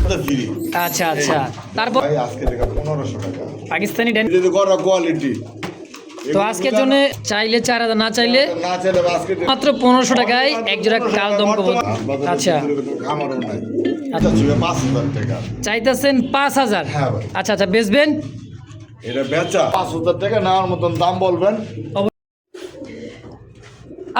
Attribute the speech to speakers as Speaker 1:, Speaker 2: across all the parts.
Speaker 1: সাথে ফ্রি।
Speaker 2: আচ্ছা আচ্ছা, তারপর
Speaker 1: ভাই আজকে টাকা 1500 টাকা
Speaker 2: পাকিস্তানি ড্যানিশ।
Speaker 1: যদি গড়া কোয়ালিটি
Speaker 2: তো আজকের জন্য চাইলে 4000, না চাইলে
Speaker 1: না চাইলে আজকে
Speaker 2: মাত্র 1500 টাকায় এক জোড়া কালদম কবুতর। আচ্ছা
Speaker 1: আমারও নাই, আচ্ছা ছিল 5000 টাকা
Speaker 2: চাইতেছেন 5000।
Speaker 1: হ্যাঁ ভাই।
Speaker 2: আচ্ছা আচ্ছা, বেচবেন?
Speaker 1: এটা বেচা 5000 টাকা নেওয়ার মতন দাম বলবেন।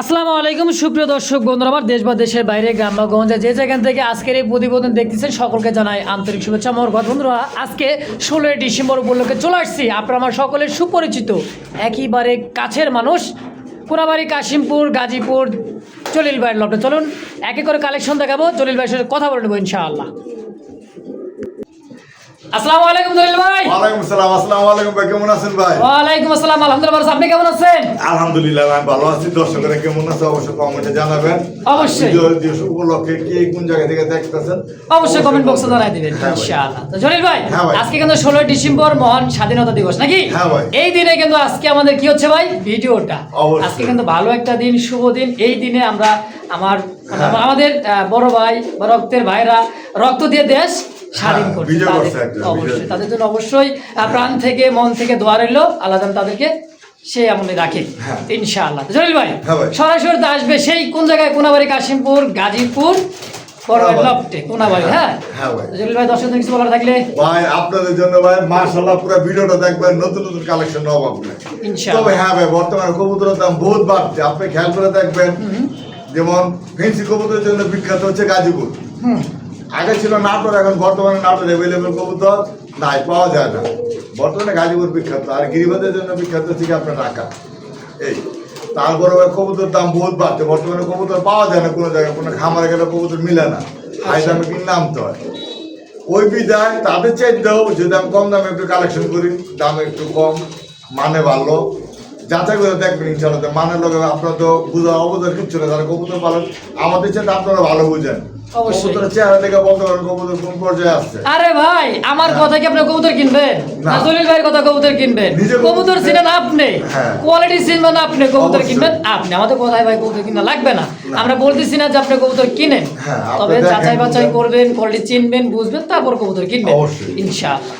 Speaker 2: আসসালামু আলাইকুম সুপ্রিয় দর্শক বন্ধুরা, আমার দেশ বা দেশের বাইরে গ্রাম বা গঞ্জে যে যেখান থেকে আজকের এই প্রতিবেদন দেখতেছেন সকলকে জানাই আন্তরিক শুভেচ্ছা। আমার বন্ধুরা, আজকে 16 ডিসেম্বর উপলক্ষে চলে আসছি আপনারা আমার সকলের সুপরিচিত একেবারে কাছের মানুষ কোনাবাড়ি, কাশিমপুর, গাজীপুর জলিল ভাইয়ের লটে। চলুন একে করে কালেকশন দেখাবো, জলিল ভাইয়ের সাথে কথা বলে নেবো ইনশাআল্লাহ। আসসালামু আলাইকুম জলিল ভাই।
Speaker 1: ওয়ালাইকুম আসসালাম। আসসালামু আলাইকুম ভাই, কেমন আছেন ভাই?
Speaker 2: ওয়ালাইকুম আসসালাম, আলহামদুলিল্লাহ। আপনি কেমন আছেন?
Speaker 1: আলহামদুলিল্লাহ আমি ভালো আছি। দর্শকরা কেমন আছে অবশ্যই কমেন্টে জানাবেন।
Speaker 2: অবশ্যই।
Speaker 1: ভিডিও উপলক্ষে কি কোন জায়গা থেকে দেখতেছেন
Speaker 2: অবশ্যই কমেন্ট বক্সে জানাই দিবেন ইনশাআল্লাহ। তো জলিল ভাই,
Speaker 1: হ্যাঁ ভাই।
Speaker 2: আজকে কিন্তু 16 ডিসেম্বর মহান স্বাধীনতা দিবস নাকি?
Speaker 1: হ্যাঁ ভাই।
Speaker 2: এই দিনে কিন্তু আজকে আমাদের কি হচ্ছে ভাই, ভিডিওটা
Speaker 1: অবশ্যই।
Speaker 2: আজকে কিন্তু ভালো একটা দিন, শুভ দিন। এই দিনে আমরা আমাদের বড় ভাই বা রক্তের ভাইরা রক্ত দিয়ে দেশ স্বাধীন করছে,
Speaker 1: বিজয় করছে একটা,
Speaker 2: অবশ্যই
Speaker 1: বিজয়।
Speaker 2: তাদের জন্য অবশ্যই প্রাণ থেকে মন থেকে দোয়া রইল, আল্লাহ যেন তাদেরকে সে আমলে রাখে
Speaker 1: হ্যাঁ।
Speaker 2: ইনশাআল্লাহ। জলিল ভাই,
Speaker 1: হ্যাঁ ভাই।
Speaker 2: সরাসরি তো আসবে সেই কোন জায়গায়, কোনাবাড়ি, কাশিমপুর, গাজীপুর, বড় ভাই লফটে, কোনাবাড়ি। হ্যাঁ
Speaker 1: হ্যাঁ ভাই।
Speaker 2: জলিল ভাই, দর্শক কিছু বলার থাকলে
Speaker 1: ভাই আপনাদের জন্য ভাই মাশাআল্লাহ পুরো ভিডিওটা দেখবেন, নতুন নতুন কালেকশন অভাব নেই।
Speaker 2: ইনশাআল্লাহ।
Speaker 1: তবে হ্যাঁ ভাই, বর্তমানে কবুতরের দাম বহুত বাড়ছে, আপনি খেয়াল করে দেখবেন। যেমন ফেন্সি কবুতরের জন্য বিখ্যাত হচ্ছে গাজীপুর। আগে ছিল নাটোর, এখন বর্তমানে নাটোর অ্যাভেলেবল কবুতর নাই, পাওয়া যায় না। বর্তমানে গাজীপুর বিখ্যাত, আর গিরিবাদের জন্য বিখ্যাত হচ্ছে কি আপনার ঢাকা। এই তারপরে ভাই কবুতর দাম বহুত বাড়ছে, বর্তমানে কবুতর পাওয়া যায় না কোনো জায়গায়, কোনো খামারে গেলে কবুতর মিলে না, হাই দামে কিনে আনতে হয়। ওই বিদায় তাদের চাইতেও যদি আমি কম দামে একটু কালেকশন করি, দাম একটু কম, মানে ভালো, যাচাই করে দেখবেন ইনশাআল্লাহ। মানের লোক আপনারা তো অবদান কিচ্ছু না, যারা কবুতর পালন আমাদের চাইতে আপনারা ভালো বুঝেন।
Speaker 2: অবশ্যই।
Speaker 1: কবুতরের চেহারা দেখে বলতে পারেন কবুতর কোন পর্যায়ে আসছে।
Speaker 2: আরে ভাই, আমার কথা কি আপনি কবুতর কিনবেন?
Speaker 1: না।
Speaker 2: না জলিল ভাইয়ের কথা কবুতর কিনবেন?
Speaker 1: নিজে
Speaker 2: কবুতর চিনেন আপনি,
Speaker 1: হ্যাঁ।
Speaker 2: কোয়ালিটি চিনবেন আপনি, কবুতর
Speaker 1: অবশ্যই।
Speaker 2: কিনবেন আপনি। আমাদের কথায় ভাই কবুতর কিনা লাগবে না,
Speaker 1: না।
Speaker 2: আমরা বলতেছি না যে আপনি কবুতর কিনেন,
Speaker 1: হ্যাঁ, আপনি
Speaker 2: তবে
Speaker 1: দেখেন,
Speaker 2: যাচাই বাছাই
Speaker 1: বুঝবেন।
Speaker 2: করবেন, কোয়ালিটি চিনবেন, বুঝবেন, তারপর কবুতর কিনবেন
Speaker 1: অবশ্যই।
Speaker 2: ইনশাআল্লাহ।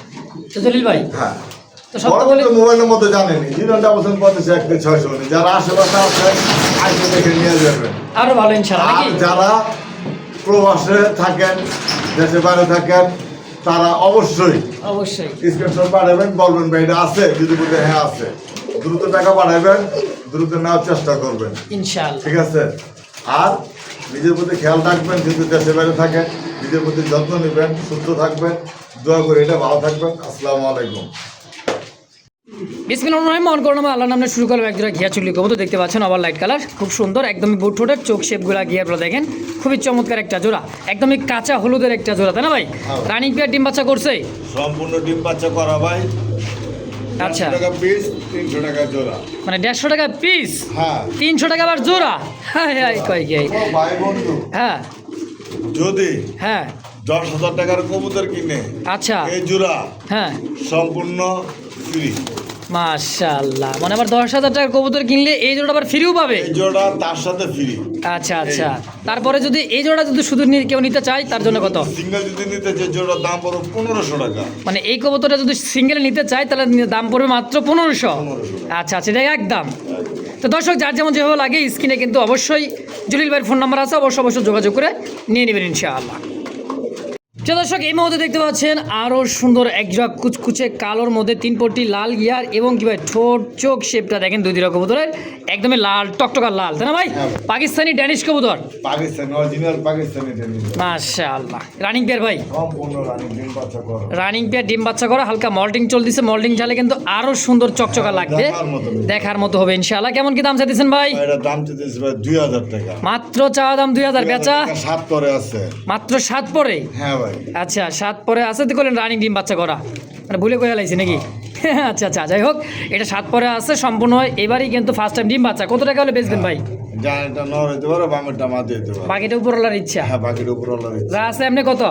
Speaker 2: তো জলিল ভাই,
Speaker 1: হ্যাঁ,
Speaker 2: তো সত্য বলে
Speaker 1: মোবাইলের মতো জানেনি 0.56 যারা আশেপাশে আছে আইসে দেখে নিয়ে যাবেন।
Speaker 2: আরো ভালো ইনশাআল্লাহ
Speaker 1: আর
Speaker 2: নাকি?
Speaker 1: যারা প্রবাসে থাকেন, দেশে বাইরে থাকেন, তারা অবশ্যই
Speaker 2: অবশ্যই
Speaker 1: স্ক্রিনশট পাঠাবেন, বলবেন ভাই এটা আছে, যদি বলতে হ্যাঁ আছে, দ্রুত টাকা পাঠাবেন, দ্রুত নেওয়ার চেষ্টা করবেন,
Speaker 2: ইনশাআল্লাহ।
Speaker 1: ঠিক আছে? আর নিজের প্রতি খেয়াল রাখবেন, যেহেতু দেশে বাইরে থাকেন, নিজের প্রতি যত্ন নেবেন, সুস্থ থাকবেন, দোয়া করে এটা ভালো থাকবেন। আসসালামু আলাইকুম।
Speaker 2: বিসমিল্লাহির রহমানির রহিম। মন করোনা আল্লাহর নামে শুরু করলাম। একজোড়া ঘিয়া চুল্লি কবুতর দেখতে পাচ্ছেন, আবার লাইট কালার, খুব সুন্দর, একদমই বুট ঠোঁটের, চোখ শেপগুলা গিয়ারগুলো দেখেন, খুবই চমৎকার একটা জোড়া, একদমই কাঁচা হলুদের একটা জোড়া, তাই না ভাই?
Speaker 1: হ্যাঁ।
Speaker 2: রানিং পেয়ার ডিম বাচ্চা করছে?
Speaker 1: সম্পূর্ণ ডিম বাচ্চা করা ভাই।
Speaker 2: আচ্ছা,
Speaker 1: 100 টাকা পিস, 300 টাকা জোড়া।
Speaker 2: মানে 150 টাকা পিস,
Speaker 1: হ্যাঁ
Speaker 2: 300 টাকা আবার জোড়া। হ্যাঁ হ্যাঁ, কয় কি?
Speaker 1: ও ভাই বন্ধু,
Speaker 2: হ্যাঁ
Speaker 1: যদি
Speaker 2: হ্যাঁ
Speaker 1: 10,000 টাকার কবুতর কিনে
Speaker 2: আচ্ছা
Speaker 1: এই জোড়া
Speaker 2: হ্যাঁ,
Speaker 1: সম্পূর্ণ ফ্রি।
Speaker 2: মাশাআল্লাহ, মানে আবার 10,000 টাকার কবুতর কিনলে এই জোড়া আবার ফ্রিও পাবে?
Speaker 1: এই জোড়া তার সাথে ফ্রি।
Speaker 2: আচ্ছা আচ্ছা, তারপরে যদি এই জোড়া যদি শুধু কেউ নিতে চায় তার জন্য কত?
Speaker 1: সিঙ্গেল যদি নিতে যে জোড়ার দাম পড়বে 1500 টাকা।
Speaker 2: মানে এই কবুতরটা যদি সিঙ্গেল নিতে চায় তাহলে দাম পড়বে মাত্র 1500।
Speaker 1: 1500।
Speaker 2: আচ্ছা আচ্ছা, এটা একদম। তো দর্শক, যার যেমন যেভাবে লাগে স্ক্রিনে কিন্তু অবশ্যই জলিল ভাইয়ের ফোন নাম্বার আছে, অবশ্যই যোগাযোগ করে নিয়ে নেবেন ইনশাআল্লাহ। তো দর্শক, এই মুহূর্তে দেখতে পাচ্ছেন আরও সুন্দর একজোড়া কুচকুচে কালোর মধ্যে 3 পট্টি লাল গিয়ার এবং কি ভাই ঠোঁট চোখ শেপটা দেখেন দুই রকম কবুতরের, একদমই লাল টকটকা লাল, তাই না ভাই?
Speaker 1: হ্যাঁ।
Speaker 2: পাকিস্তানি ড্যানিশ কবুতর,
Speaker 1: পাকিস্তান অরিজিনাল পাকিস্তানি টেনিস।
Speaker 2: মাশাআল্লাহ। রানিং পেয়ার ভাই?
Speaker 1: সম্পূর্ণ রানিং ডিম বাচ্চা করা।
Speaker 2: রানিং পেয়ার ডিম বাচ্চা করা, হালকা মল্টিং চলতেছে, মল্টিং ঝালে কিন্তু আরো সুন্দর চকচকা লাগবে, দেখার মতো হবে ইনশাআল্লাহ। কেমন কি দাম চাইতেছেন ভাই?
Speaker 1: এটা দাম চাইতেছে ভাই 2000 টাকা।
Speaker 2: মাত্র চাওয়া দাম 2000, বেচা
Speaker 1: 7 করে আছে।
Speaker 2: মাত্র 7 পরে?
Speaker 1: হ্যাঁ ভাই।
Speaker 2: আচ্ছা, 7 পরে আছে তো, করলেন রানিং ডিম বাচ্চা করা, মানে ভুলে কয়ে লাইছি নাকি? আচ্ছা আচ্ছা, যাই হোক, এটা 7 পরে আছে সম্পূর্ণ। এবারই কিন্তু ফার্স্ট টাইম ডিম বাচ্চা। কত টাকা হলে বেচবেন ভাই?
Speaker 1: জানেটা নর হইতে পারে, বামেরটা মাঝে হইতে পারে।
Speaker 2: বাকিটা উপরওয়ালার ইচ্ছা।
Speaker 1: হ্যাঁ, বাকির উপর আল্লাহর ইচ্ছা।
Speaker 2: যা আছে এমনি কত?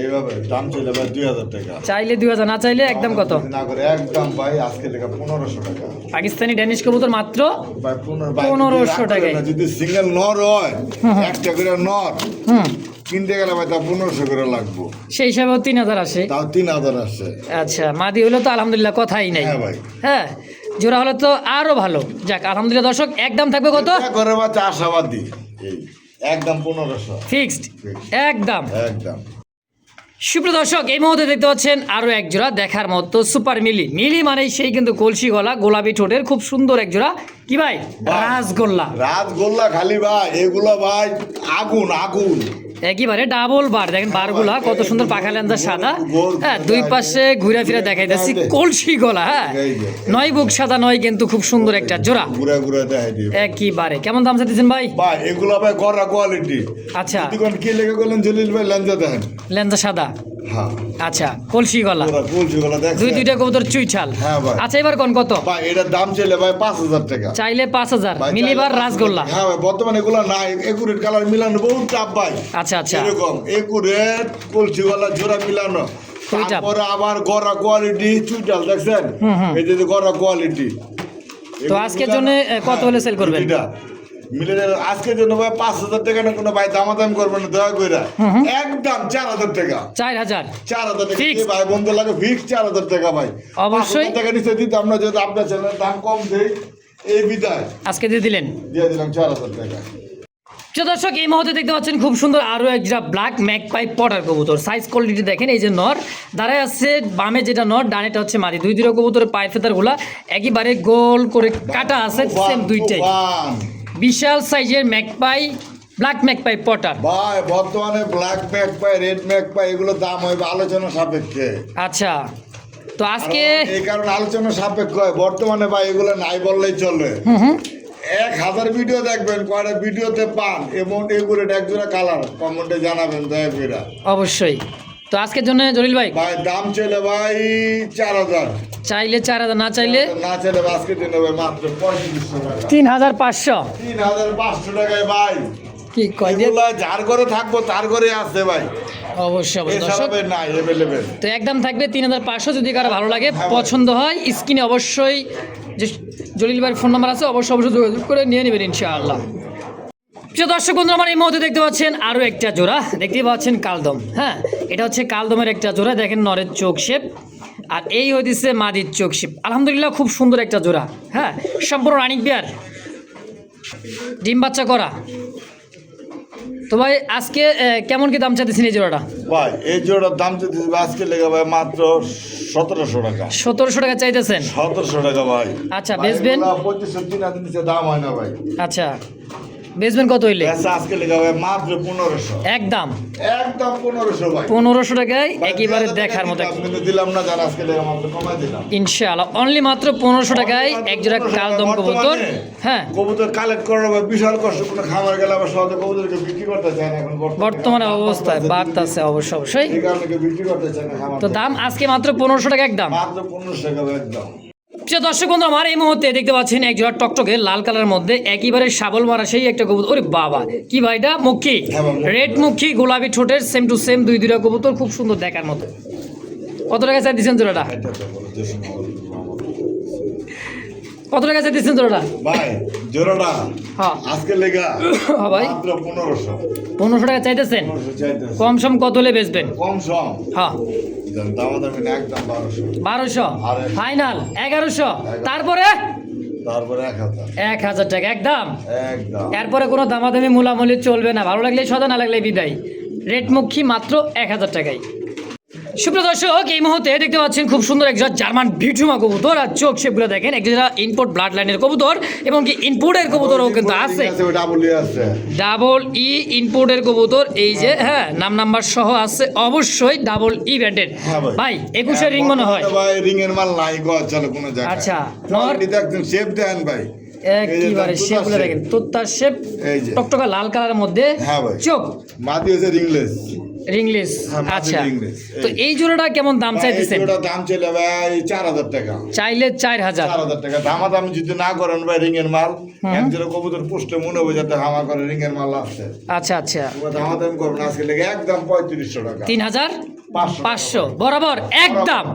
Speaker 1: এইভাবে দাম চাইলে ভাই 2000 টাকা।
Speaker 2: চাইলে 2000, না চাইলে একদম কত?
Speaker 1: না করে একদম ভাই আজকে লেখা 1500 টাকা।
Speaker 2: পাকিস্তানি ড্যানিশ কবুতর মাত্র
Speaker 1: ভাই
Speaker 2: 1500 টাকায়।
Speaker 1: যদি সিঙ্গেল নর হয়, একটা করে নর, কিনতে গেলে ভাই তা 1500 করে লাগবো,
Speaker 2: সেই হিসাবেও 3000 আসে।
Speaker 1: তাও 3000 আসছে।
Speaker 2: আচ্ছা, মাদি হলে তো আলহামদুলিল্লাহ কথাই নাই।
Speaker 1: হ্যাঁ ভাই।
Speaker 2: হ্যাঁ, জোড়া হলে তো আরো ভালো। যাক আলহামদুলিল্লাহ দর্শক, একদম থাকবে কত?
Speaker 1: করে বাচ্চা আশাবাদী, এই একদম 1500
Speaker 2: ফিক্সড একদম।
Speaker 1: একদম।
Speaker 2: সুপ্রিয় দর্শক, এই মুহূর্তে দেখতে পাচ্ছেন আরো এক জোড়া দেখার মতো সুপার মিলি। মিলি মানেই সেই কিন্তু কলসি গলা, গোলাপি ঠোঁটের খুব সুন্দর এক জোড়া। কি ভাই? রাসগোল্লা।
Speaker 1: রাসগোল্লা খালি ভাই, এগুলো ভাই আগুন আগুন।
Speaker 2: একেবারে ডাবল বার, দেখেন বারগুলা কত সুন্দর, পাখা লেন্দা সাদা। হ্যাঁ, দুই পাশে ঘুরে ফিরে দেখাইতেছি কলসি গলা। হ্যাঁ, নয় বুক সাদা নয়, কিন্তু খুব সুন্দর একটা জোড়া।
Speaker 1: ঘুরে ঘুরে দেখাই দিই
Speaker 2: একেবারে। কেমন দাম চাইতেছেন ভাই?
Speaker 1: ভাই এগুলো ভাই গড়া কোয়ালিটি।
Speaker 2: আচ্ছা,
Speaker 1: দোকান কি লেগে গেলেন জলিল ভাই? লেঞ্জা দেখেন,
Speaker 2: লেন্দা সাদা।
Speaker 1: হ্যাঁ
Speaker 2: আচ্ছা, কলসি গলা,
Speaker 1: পুরো কলসি গলা দেখছেন?
Speaker 2: দুইটা কবুতর চুইঠাল।
Speaker 1: হ্যাঁ ভাই।
Speaker 2: আচ্ছা, এবার কোন কত?
Speaker 1: ভাই এটার দাম চাইলে ভাই 5000 টাকা।
Speaker 2: চাইলে 5000
Speaker 1: ভাই,
Speaker 2: মিলিবার
Speaker 1: চাইলে
Speaker 2: রাসগোল্লা।
Speaker 1: হ্যাঁ ভাই, বর্তমানে এগুলো নাই, একুরেট কালার মিলানো বহুত টাপ ভাই।
Speaker 2: আচ্ছা আচ্ছা,
Speaker 1: এরকম একুরেট কলসি গলা জোড়া মিলানো,
Speaker 2: খুবই চাপ।
Speaker 1: তারপরে আবার গড়া কোয়ালিটি চুইটাল দেখছেন? এই যে গড়া কোয়ালিটি।
Speaker 2: তো আজকের জন্য কত হলে সেল করবেন?
Speaker 1: মিলে আজকের জন্য ভাই 5000 টাকা না, কোনো ভাই দামাদামি করবেন না দয়া করে, একদম 4000 টাকা।
Speaker 2: 4000
Speaker 1: 4000 টাকা
Speaker 2: Fixed?
Speaker 1: কি ভাই বন্ধু লাগে? ফিক্স 4000 টাকা ভাই।
Speaker 2: অবশ্যই।
Speaker 1: 5000 টাকা নিচে দিতে আমরা যদি আপনার চ্যানেলের দাম কম দেই, এই বিদায়
Speaker 2: আজকে দিয়ে দিলেন।
Speaker 1: দিয়ে দিলাম 4000 টাকা।
Speaker 2: প্রিয় দর্শক, এই মুহূর্তে দেখতে পাচ্ছেন খুব সুন্দর আরো একটা ব্ল্যাক ম্যাকপাই পটার কবুতর। সাইজ কোয়ালিটি দেখেন, এই যে নর দাঁড়ায় আছে, বামে যেটা নর, ডানেটা হচ্ছে মাদি। দুই দুটো কবুতরের পায়ের ফেতার গুলা একেবারে গোল করে কাটা আছে, সেম দুইটাই।
Speaker 1: তুফান।
Speaker 2: বিশাল সাইজের ম্যাকপাই, ব্ল্যাক ম্যাকপাই পটার।
Speaker 1: ভাই বর্তমানে ব্ল্যাক ম্যাক পাই, রেড ম্যাক পাই, এগুলো দাম হইবে আলোচনা সাপেক্ষে।
Speaker 2: আচ্ছা, তো আজকে
Speaker 1: এই কারণে আলোচনা সাপেক্ষ হয় বর্তমানে ভাই, এগুলো নাই বললেই চলে। 1000 ভিডিও দেখবেন, কয়টা ভিডিওতে পান এবং এগুলো একজোড়া কালার কমেন্টে জানাবেন দয়া করে।
Speaker 2: অবশ্যই। তো আজকের জন্য জলিল ভাই
Speaker 1: ভাই দাম চলে ভাই 4000,
Speaker 2: চাইলে 4000, না চাইলে
Speaker 1: না চলে আজকের জন্য ভাই মাত্র 3500 টাকা।
Speaker 2: 3500।
Speaker 1: 3500 টাকায় ভাই।
Speaker 2: কি কয় দিয়ে?
Speaker 1: এগুলা যার ঘরে থাকবো তার ঘরে আছে ভাই,
Speaker 2: অবশ্যই অবশ্যই দর্শক।
Speaker 1: এছাড়া ভাই নাই অ্যাভেলেবেল।
Speaker 2: তো একদম থাকবে 3500। যদি কারো ভালো লাগে, পছন্দ হয়, স্ক্রিনে অবশ্যই যে জলিল ভাইয়ের ফোন নাম্বার আছে, অবশ্যই অবশ্যই যোগাযোগ করে নিয়ে নেবেন ইনশাআল্লাহ। প্রিয় দর্শক বন্ধু, আমার এই মুহূর্তে দেখতে পাচ্ছেন আরও একটা জোড়া, দেখতেই পাচ্ছেন কালদম। হ্যাঁ, এটা হচ্ছে কালদমের একটা জোড়া। দেখেন নরের চোখ শেপ, আর এই হইতেছে মাদির চোখ শেপ। আলহামদুলিল্লাহ খুব সুন্দর একটা জোড়া। হ্যাঁ, সম্পূর্ণ রানিং পেয়ার, ডিম বাচ্চা করা। তো ভাই আজকে কেমন কি দাম চাইতেছেন এই জোড়াটা?
Speaker 1: ভাই এই জোড়ার দাম যদি আজকে লেগে ভাই মাত্র 1700 টাকা।
Speaker 2: 1700 টাকা চাইতেছেন?
Speaker 1: 1700 টাকা ভাই।
Speaker 2: আচ্ছা, বেচবেন?
Speaker 1: 2500 3000 নিচে দাম হয় না ভাই।
Speaker 2: আচ্ছা, বেচবেন কত হইলে?
Speaker 1: আজকে লেগে ভাই মাত্র 1500।
Speaker 2: একদম
Speaker 1: একদম 1500 ভাই।
Speaker 2: 1500 টাকায়
Speaker 1: ভাই,
Speaker 2: একেবারে
Speaker 1: 2000
Speaker 2: দেখার মতো।
Speaker 1: টাকা কিন্তু দিলাম না, যারা আজকে লেগে মাত্র কমাই দিলাম
Speaker 2: ইনশাআল্লাহ অনলি মাত্র 1500 টাকায় একজোড়া কালদম কবুতর। হ্যাঁ,
Speaker 1: কবুতর কালেক্ট করার ভাই বিশাল কষ্ট। কোনো খামার গেলে আবার সহজে কবুতরকে বিক্রি করতে চায় না এখন
Speaker 2: বর্তমানে অবস্থায় বাড়তেছে অবশ্যই অবশ্যই।
Speaker 1: এই কারণে কেউ বিক্রি করতে চায় না খামার।
Speaker 2: তো দাম আজকে মাত্র 1500 টাকা একদম।
Speaker 1: মাত্র 1500 টাকা ভাই একদম।
Speaker 2: প্রিয় দর্শক বন্ধু, আমার এই মুহূর্তে দেখতে পাচ্ছেন এক জোড়া টকটকে লাল কালারের মধ্যে একেবারে শাবল মারা সেই একটা কবুতর। ওরে বাবা, কি ভাই এটা? মুখী,
Speaker 1: হ্যাঁ বাবা, মুখী।
Speaker 2: রেড মুখী, গোলাপি ঠোঁটের, সেম টু সেম দুইটা কবুতর, খুব সুন্দর দেখার মতো। কত টাকা চাই দিচ্ছেন জোড়াটা? কত টাকা চাই দিচ্ছেন জোড়াটা?
Speaker 1: ভাই জোড়াটা
Speaker 2: হ্যাঁ
Speaker 1: আজকে লেগা
Speaker 2: হ্যাঁ ভাই,
Speaker 1: মাত্র 1500।
Speaker 2: 1500 টাকা চাইতেছেন?
Speaker 1: 1500 চাইতেছে।
Speaker 2: কম সম কত হলে বেচবেন?
Speaker 1: কম সম
Speaker 2: হ্যাঁ,
Speaker 1: দামাদামি না, একদম 1200।
Speaker 2: 1200
Speaker 1: আরে।
Speaker 2: ফাইনাল 1100, তারপরে
Speaker 1: তারপরে 1000।
Speaker 2: 1000 টাকা একদম।
Speaker 1: একদম
Speaker 2: এরপরে কোনো দামাদামি মূলামূলি চলবে না, ভালো লাগলে সদা, না লাগলে বিদায়। রেট মুখী মাত্র 1000 টাকায়। সুপ্রিয় দর্শক, এই মুহূর্তে দেখতে পাচ্ছেন খুব সুন্দর একজন জার্মান ভিটুমা কবুতর, আর চোখ শেপগুলো দেখেন, একজন ইনপোর্ট ব্লাড লাইনের কবুতর, এবং কি ইনপোর্টের কবুতরও কিন্তু আছে,
Speaker 1: ডাবল আছে।
Speaker 2: ডাবল ই ইনপোর্টের কবুতর। এই যে হ্যাঁ, নাম্বার সহ আছে অবশ্যই, ডাবল ই ব্যান্ডেড।
Speaker 1: হ্যাঁ ভাই।
Speaker 2: ভাই 21 রিং মনে হয়।
Speaker 1: ভাই রিং এর মাল নাই গো, চলো কোনো জায়গায়।
Speaker 2: আচ্ছা,
Speaker 1: কোয়ালিটি দেখেন, শেপ দেন ভাই।
Speaker 2: একেবারে শেপগুলো দেখেন, তোতার শেপ,
Speaker 1: এই যে
Speaker 2: টকটকা লাল কালারের মধ্যে
Speaker 1: হ্যাঁ ভাই।
Speaker 2: চোখ
Speaker 1: মাদি হচ্ছে রিংলেস।
Speaker 2: রিংলেস।
Speaker 1: হ্যাঁ, মাদি
Speaker 2: আচ্ছা,
Speaker 1: ringless।
Speaker 2: তো এই জোড়াটা কেমন দাম চাইতেছেন?
Speaker 1: ওটা দাম চলে ভাই 4000 টাকা।
Speaker 2: চাইলে 4000।
Speaker 1: 4000 টাকা দামাদামি যদি না করেন ভাই, রিং এর মাল একজোড়া কবুতর পুষ্টে মনে হবে যাতে হামা করে রিং এর মাল আছে।
Speaker 2: আচ্ছা আচ্ছা,
Speaker 1: দামাদামি করবেন আজকে লেগে একদম 3500 টাকা।
Speaker 2: 3500 বরাবর একদম।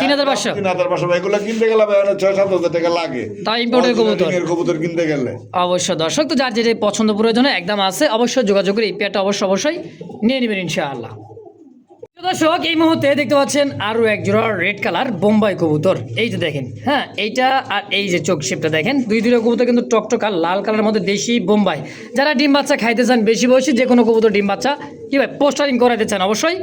Speaker 2: 3,500
Speaker 1: 3,500 ভাই, এগুলো কিনতে গেলে ভাই 6-7 হাজার টাকা লাগে।
Speaker 2: তাই ইম্পোর্টের কবুতর।
Speaker 1: ডিমের কবুতর কিনতে গেলে
Speaker 2: অবশ্য দর্শক, তো যার যেটা পছন্দ প্রয়োজনে একদম আছে, অবশ্যই যোগাযোগ করে এই পেয়ারটা অবশ্যই নিয়ে নেবেন ইনশাআল্লাহ। দর্শক, এই মুহূর্তে দেখতে পাচ্ছেন আরো এক জোড়া রেড কালার বোম্বাই কবুতর। এই যে দেখেন, হ্যাঁ এইটা আর এই যে চোখ শেপটা দেখেন, দুইটা কবুতর কিন্তু টকটকা লাল কালারের মধ্যে দেশি বোম্বাই। যারা ডিম বাচ্চা খাইতে চান বেশি বয়সী, যে কোনো কবুতর ডিম বাচ্চা কি ভাই পোস্টারিং করাইতে চান অবশ্যই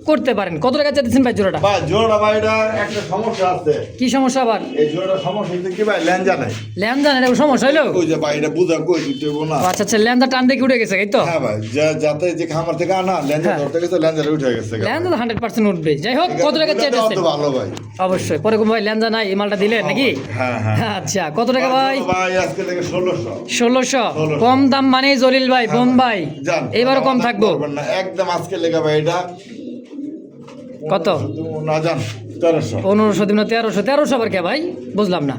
Speaker 2: করতে পারেন। কত টাকা চাইতেছেন ভাই জোড়াটা?
Speaker 1: ভাই জোড়া ভাই, এটা একটা সমস্যা আছে।
Speaker 2: কি সমস্যা আবার?
Speaker 1: এই জোড়াটা সমস্যা হচ্ছে কি ভাই, ল্যাঞ্জা নাই।
Speaker 2: ল্যান্দা না সমস্যা হইলো?
Speaker 1: ওই যে ভাই, এটা বুঝা কই দিতে হইব না।
Speaker 2: আচ্ছা আচ্ছা, ল্যান্দা টান দেখে উঠে গেছে, এই তো?
Speaker 1: হ্যাঁ ভাই, যাতে যে খামার থেকে আনা ল্যাঞ্জা
Speaker 2: হ্যাঁ।
Speaker 1: ধরতে গেছে, ল্যাঞ্জা উঠে গেছে।
Speaker 2: ল্যান্দা 100% উঠবে। যাই হোক, কত টাকা
Speaker 1: এটা
Speaker 2: চাইতেছেন?
Speaker 1: তো ভালো ভাই।
Speaker 2: অবশ্যই পরে ভাই ল্যান্দা নাই, এই মালটা দিলেন নাকি?
Speaker 1: হ্যাঁ হ্যাঁ।
Speaker 2: আচ্ছা, কত টাকা ভাই?
Speaker 1: ভাই আজকে থেকে 1600।
Speaker 2: 1600 কম দাম মানে জলিল ভাই বোম্বাই,
Speaker 1: জান
Speaker 2: এবারও কম থাকবো
Speaker 1: না, একদম আজকে লেখা ভাই। এটা
Speaker 2: কত?
Speaker 1: না জান 1300।
Speaker 2: 1500 দিন 1300 আবার কে ভাই? বুঝলাম না।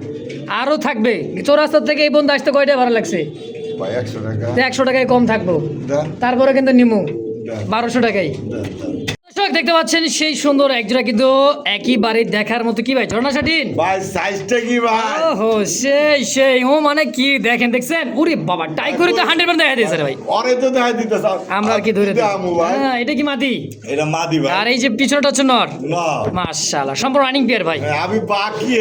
Speaker 2: আরো থাকবে চৌরাস্তা থেকে এই বন্ধু আসতে কয়টা ভাড়া লাগছে?
Speaker 1: ভাই 100 টাকা
Speaker 2: 100 টাকায় কম থাকবো,
Speaker 1: দেন
Speaker 2: তারপরে কিন্তু নিমু
Speaker 1: দেন
Speaker 2: 1200 টাকাই।
Speaker 1: দেন।
Speaker 2: দর্শক দেখতে পাচ্ছেন সেই সুন্দর একজোড়া কিন্তু একইবারে দেখার মতো কি ভাই ঝর্ণা শাটিন।
Speaker 1: ভাই সাইজটা কি ভাই?
Speaker 2: ওহো সেই ও মানে কি দেখেন, দেখছেন? উরে বাবা, টাই করে তো 100% দেখা দিয়েছে রে ভাই।
Speaker 1: ওরে তো দেখা দিতে চাও।
Speaker 2: আমরা আর কি ধরে দিই?
Speaker 1: দামু ভাই।
Speaker 2: হ্যাঁ, এটা কি মাদি?
Speaker 1: এটা মাদি ভাই।
Speaker 2: আর এই যে পিছনটা হচ্ছে নর।
Speaker 1: না
Speaker 2: মাশাআল্লাহ, সম্পূর্ণ রানিং পেয়ার ভাই।
Speaker 1: আমি বাকি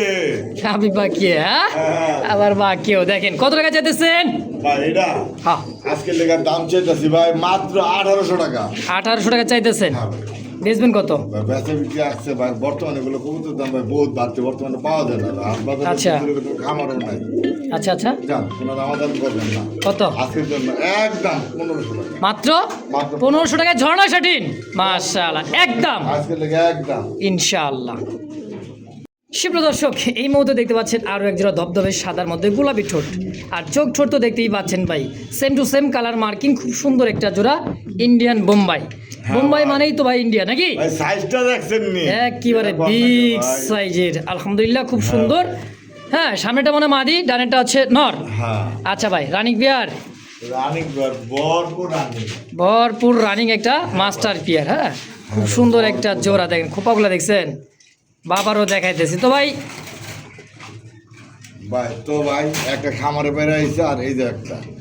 Speaker 2: আমি বাকি, হ্যাঁ
Speaker 1: হ্যাঁ।
Speaker 2: আবার বাকিও দেখেন। কত টাকা চাইতেছেন?
Speaker 1: ভাই এটা
Speaker 2: হ্যাঁ,
Speaker 1: আজকে লেখার দাম চাইতেছি ভাই মাত্র 1800 টাকা।
Speaker 2: 1800 টাকা চাইতেছেন।
Speaker 1: হ্যাঁ ভাই।
Speaker 2: বেচবেন কত?
Speaker 1: ভাই বেচা বিক্রি আসছে ভাই, বর্তমানে এগুলো কবুতর দাম ভাই বহুত বাড়ছে, বর্তমানে পাওয়া যায় না। হাট বাজারে
Speaker 2: আচ্ছা।
Speaker 1: কবুতরের খামারও নাই।
Speaker 2: আচ্ছা আচ্ছা,
Speaker 1: জান কোনো দামাদাম করবেন না।
Speaker 2: কত?
Speaker 1: আজকের জন্য একদম 1500 টাকা।
Speaker 2: মাত্র
Speaker 1: মাত্র
Speaker 2: 1500 টাকায় ঝর্ণা শাটিন। মাশাআল্লাহ, একদম
Speaker 1: আজকে লেগে একদম।
Speaker 2: ইনশাআল্লাহ। সুপ্রিয় দর্শক, এই মুহূর্তে দেখতে পাচ্ছেন আরো এক জোড়া ধবধবে সাদার মধ্যে গোলাপি ঠোঁট, আর চোখ ঠোঁট তো দেখতেই পাচ্ছেন ভাই, same to same colour marking, খুব সুন্দর একটা জোড়া ইন্ডিয়ান বোম্বাই। বোম্বাই মানেই তো ভাই ইন্ডিয়া নাকি?
Speaker 1: ভাই সাইজটা দেখছেন নি?
Speaker 2: একেবারে বিগ সাইজের, আলহামদুলিল্লাহ খুব সুন্দর। হ্যাঁ, সামনেটা মনে হয় মাদি, ডানেরটা হচ্ছে নর।
Speaker 1: হ্যাঁ
Speaker 2: আচ্ছা ভাই, রানিং বিয়ার
Speaker 1: রানিং ভরপুর রানিং।
Speaker 2: ভরপুর রানিং একটা মাস্টার পিয়ার। হ্যাঁ, খুব সুন্দর একটা জোড়া দেখেন, খোপাগুলো দেখছেন? বাবারও দেখাইতেছি তো ভাই।
Speaker 1: ভাই তো ভাই একটা খামারে বেড়ে আইছে, আর এই যে